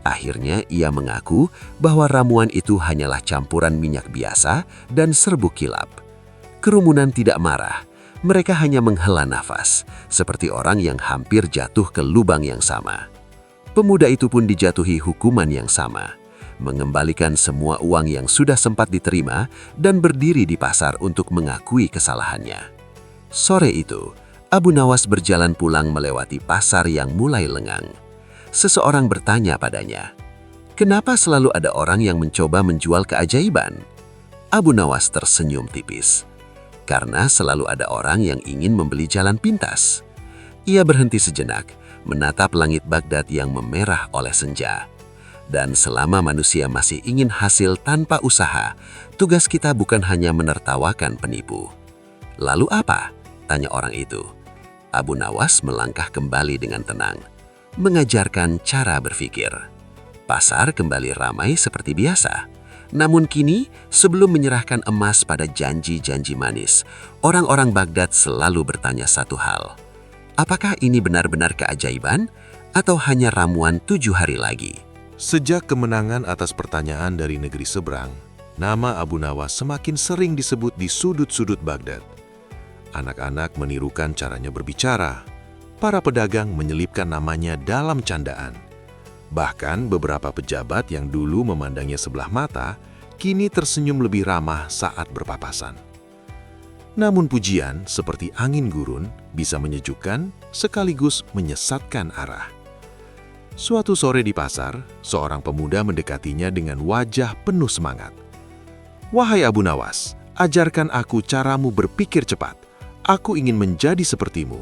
Akhirnya ia mengaku bahwa ramuan itu hanyalah campuran minyak biasa dan serbuk kilap. Kerumunan tidak marah. Mereka hanya menghela nafas, seperti orang yang hampir jatuh ke lubang yang sama. Pemuda itu pun dijatuhi hukuman yang sama, mengembalikan semua uang yang sudah sempat diterima dan berdiri di pasar untuk mengakui kesalahannya. Sore itu, Abu Nawas berjalan pulang melewati pasar yang mulai lengang. Seseorang bertanya padanya, "Kenapa selalu ada orang yang mencoba menjual keajaiban?" Abu Nawas tersenyum tipis. "Karena selalu ada orang yang ingin membeli jalan pintas." Ia berhenti sejenak, menatap langit Baghdad yang memerah oleh senja. Dan selama manusia masih ingin hasil tanpa usaha, tugas kita bukan hanya menertawakan penipu. "Lalu apa?" tanya orang itu. Abu Nawas melangkah kembali dengan tenang, mengajarkan cara berpikir. Pasar kembali ramai seperti biasa. Namun kini, sebelum menyerahkan emas pada janji-janji manis, orang-orang Baghdad selalu bertanya satu hal. Apakah ini benar-benar keajaiban atau hanya ramuan 7 hari lagi? Sejak kemenangan atas pertanyaan dari negeri seberang, nama Abu Nawas semakin sering disebut di sudut-sudut Baghdad. Anak-anak menirukan caranya berbicara. Para pedagang menyelipkan namanya dalam candaan. Bahkan beberapa pejabat yang dulu memandangnya sebelah mata, kini tersenyum lebih ramah saat berpapasan. Namun pujian seperti angin gurun bisa menyejukkan sekaligus menyesatkan arah. Suatu sore di pasar, seorang pemuda mendekatinya dengan wajah penuh semangat. "Wahai Abu Nawas, ajarkan aku caramu berpikir cepat. Aku ingin menjadi sepertimu."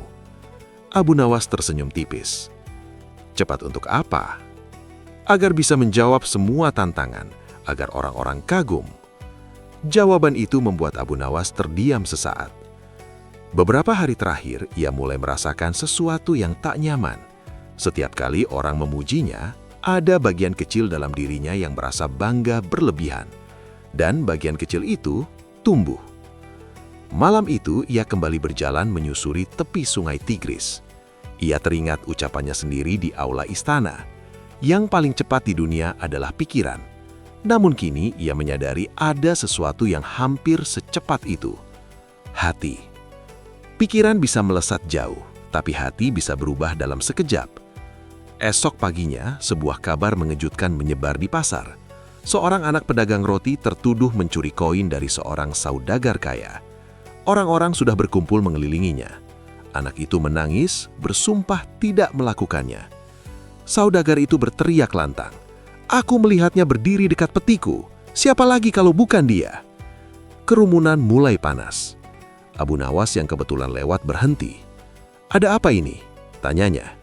Abu Nawas tersenyum tipis. "Cepat untuk apa?" "Agar bisa menjawab semua tantangan, agar orang-orang kagum." Jawaban itu membuat Abu Nawas terdiam sesaat. Beberapa hari terakhir, ia mulai merasakan sesuatu yang tak nyaman. Setiap kali orang memujinya, ada bagian kecil dalam dirinya yang merasa bangga berlebihan. Dan bagian kecil itu tumbuh. Malam itu, ia kembali berjalan menyusuri tepi sungai Tigris. Ia teringat ucapannya sendiri di aula istana. Yang paling cepat di dunia adalah pikiran. Namun kini ia menyadari ada sesuatu yang hampir secepat itu. Hati. Pikiran bisa melesat jauh, tapi hati bisa berubah dalam sekejap. Esok paginya, sebuah kabar mengejutkan menyebar di pasar. Seorang anak pedagang roti tertuduh mencuri koin dari seorang saudagar kaya. Orang-orang sudah berkumpul mengelilinginya. Anak itu menangis, bersumpah tidak melakukannya. Saudagar itu berteriak lantang, "Aku melihatnya berdiri dekat petiku. Siapa lagi kalau bukan dia?" Kerumunan mulai panas. Abu Nawas yang kebetulan lewat berhenti. "Ada apa ini?" tanyanya.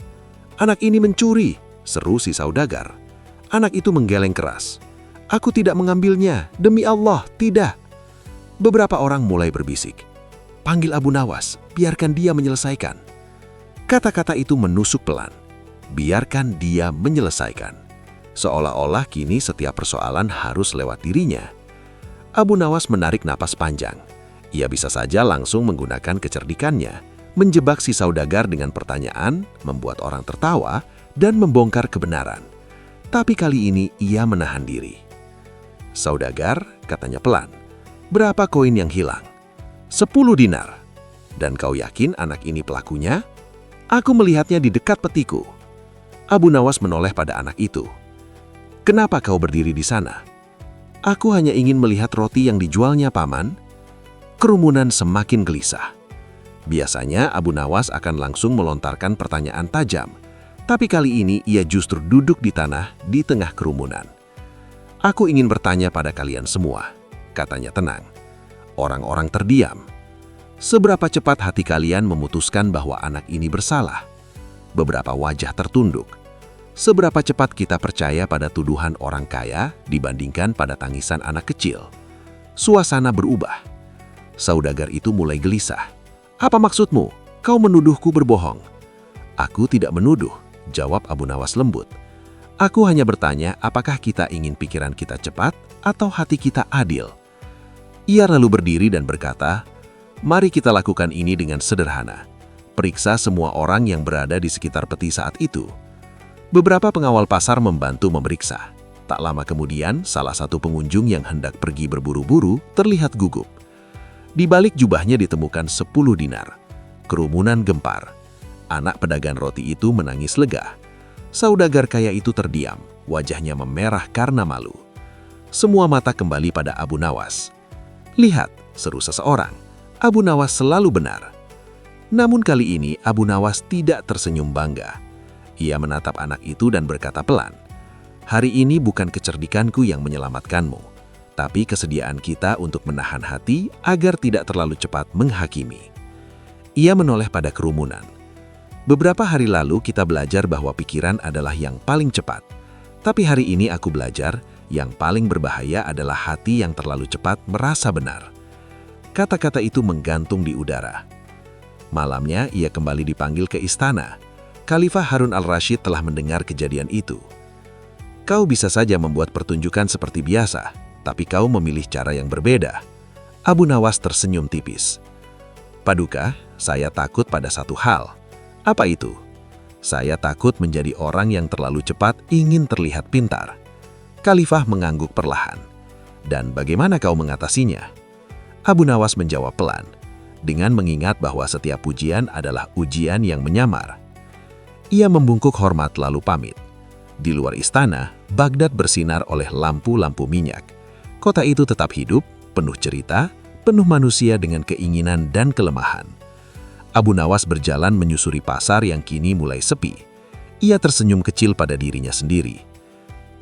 "Anak ini mencuri," seru si saudagar. Anak itu menggeleng keras. "Aku tidak mengambilnya, demi Allah, tidak." Beberapa orang mulai berbisik. "Panggil Abu Nawas, biarkan dia menyelesaikan." Kata-kata itu menusuk pelan. Biarkan dia menyelesaikan. Seolah-olah kini setiap persoalan harus lewat dirinya. Abu Nawas menarik napas panjang. Ia bisa saja langsung menggunakan kecerdikannya, menjebak si saudagar dengan pertanyaan, membuat orang tertawa, dan membongkar kebenaran. Tapi kali ini ia menahan diri. "Saudagar," katanya pelan, "berapa koin yang hilang?" 10 dinar. "Dan kau yakin anak ini pelakunya?" "Aku melihatnya di dekat petiku." Abu Nawas menoleh pada anak itu. "Kenapa kau berdiri di sana?" "Aku hanya ingin melihat roti yang dijualnya, Paman." Kerumunan semakin gelisah. Biasanya Abu Nawas akan langsung melontarkan pertanyaan tajam, tapi kali ini ia justru duduk di tanah di tengah kerumunan. "Aku ingin bertanya pada kalian semua," katanya tenang. Orang-orang terdiam. "Seberapa cepat hati kalian memutuskan bahwa anak ini bersalah?" Beberapa wajah tertunduk. Seberapa cepat kita percaya pada tuduhan orang kaya dibandingkan pada tangisan anak kecil? Suasana berubah. Saudagar itu mulai gelisah. "Apa maksudmu? Kau menuduhku berbohong." "Aku tidak menuduh," jawab Abu Nawas lembut. "Aku hanya bertanya apakah kita ingin pikiran kita cepat atau hati kita adil." Ia lalu berdiri dan berkata, "Mari kita lakukan ini dengan sederhana. Periksa semua orang yang berada di sekitar peti saat itu." Beberapa pengawal pasar membantu memeriksa. Tak lama kemudian, salah satu pengunjung yang hendak pergi berburu-buru terlihat gugup. Di balik jubahnya ditemukan 10 dinar. Kerumunan gempar. Anak pedagang roti itu menangis lega. Saudagar kaya itu terdiam, wajahnya memerah karena malu. Semua mata kembali pada Abu Nawas. "Lihat," seru seseorang, "Abu Nawas selalu benar." Namun kali ini Abu Nawas tidak tersenyum bangga. Ia menatap anak itu dan berkata pelan, "Hari ini bukan kecerdikanku yang menyelamatkanmu, tapi kesediaan kita untuk menahan hati agar tidak terlalu cepat menghakimi." Ia menoleh pada kerumunan. "Beberapa hari lalu kita belajar bahwa pikiran adalah yang paling cepat. Tapi hari ini aku belajar yang paling berbahaya adalah hati yang terlalu cepat merasa benar." Kata-kata itu menggantung di udara. Malamnya ia kembali dipanggil ke istana. Khalifah Harun al-Rashid telah mendengar kejadian itu. "Kau bisa saja membuat pertunjukan seperti biasa, tapi kau memilih cara yang berbeda." Abu Nawas tersenyum tipis. "Paduka, saya takut pada satu hal." "Apa itu?" "Saya takut menjadi orang yang terlalu cepat ingin terlihat pintar." Khalifah mengangguk perlahan. "Dan bagaimana kau mengatasinya?" Abu Nawas menjawab pelan, dengan mengingat bahwa setiap pujian adalah ujian yang menyamar. Ia membungkuk hormat lalu pamit. Di luar istana, Baghdad bersinar oleh lampu-lampu minyak. Kota itu tetap hidup, penuh cerita, penuh manusia dengan keinginan dan kelemahan. Abu Nawas berjalan menyusuri pasar yang kini mulai sepi. Ia tersenyum kecil pada dirinya sendiri.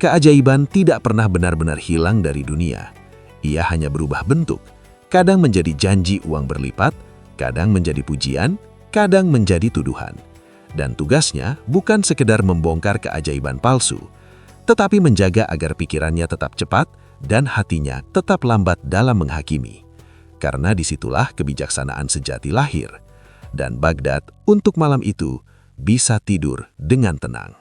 Keajaiban tidak pernah benar-benar hilang dari dunia. Ia hanya berubah bentuk. Kadang menjadi janji uang berlipat, kadang menjadi pujian, kadang menjadi tuduhan. Dan tugasnya bukan sekedar membongkar keajaiban palsu, tetapi menjaga agar pikirannya tetap cepat dan hatinya tetap lambat dalam menghakimi. Karena disitulah kebijaksanaan sejati lahir. Dan Baghdad untuk malam itu bisa tidur dengan tenang.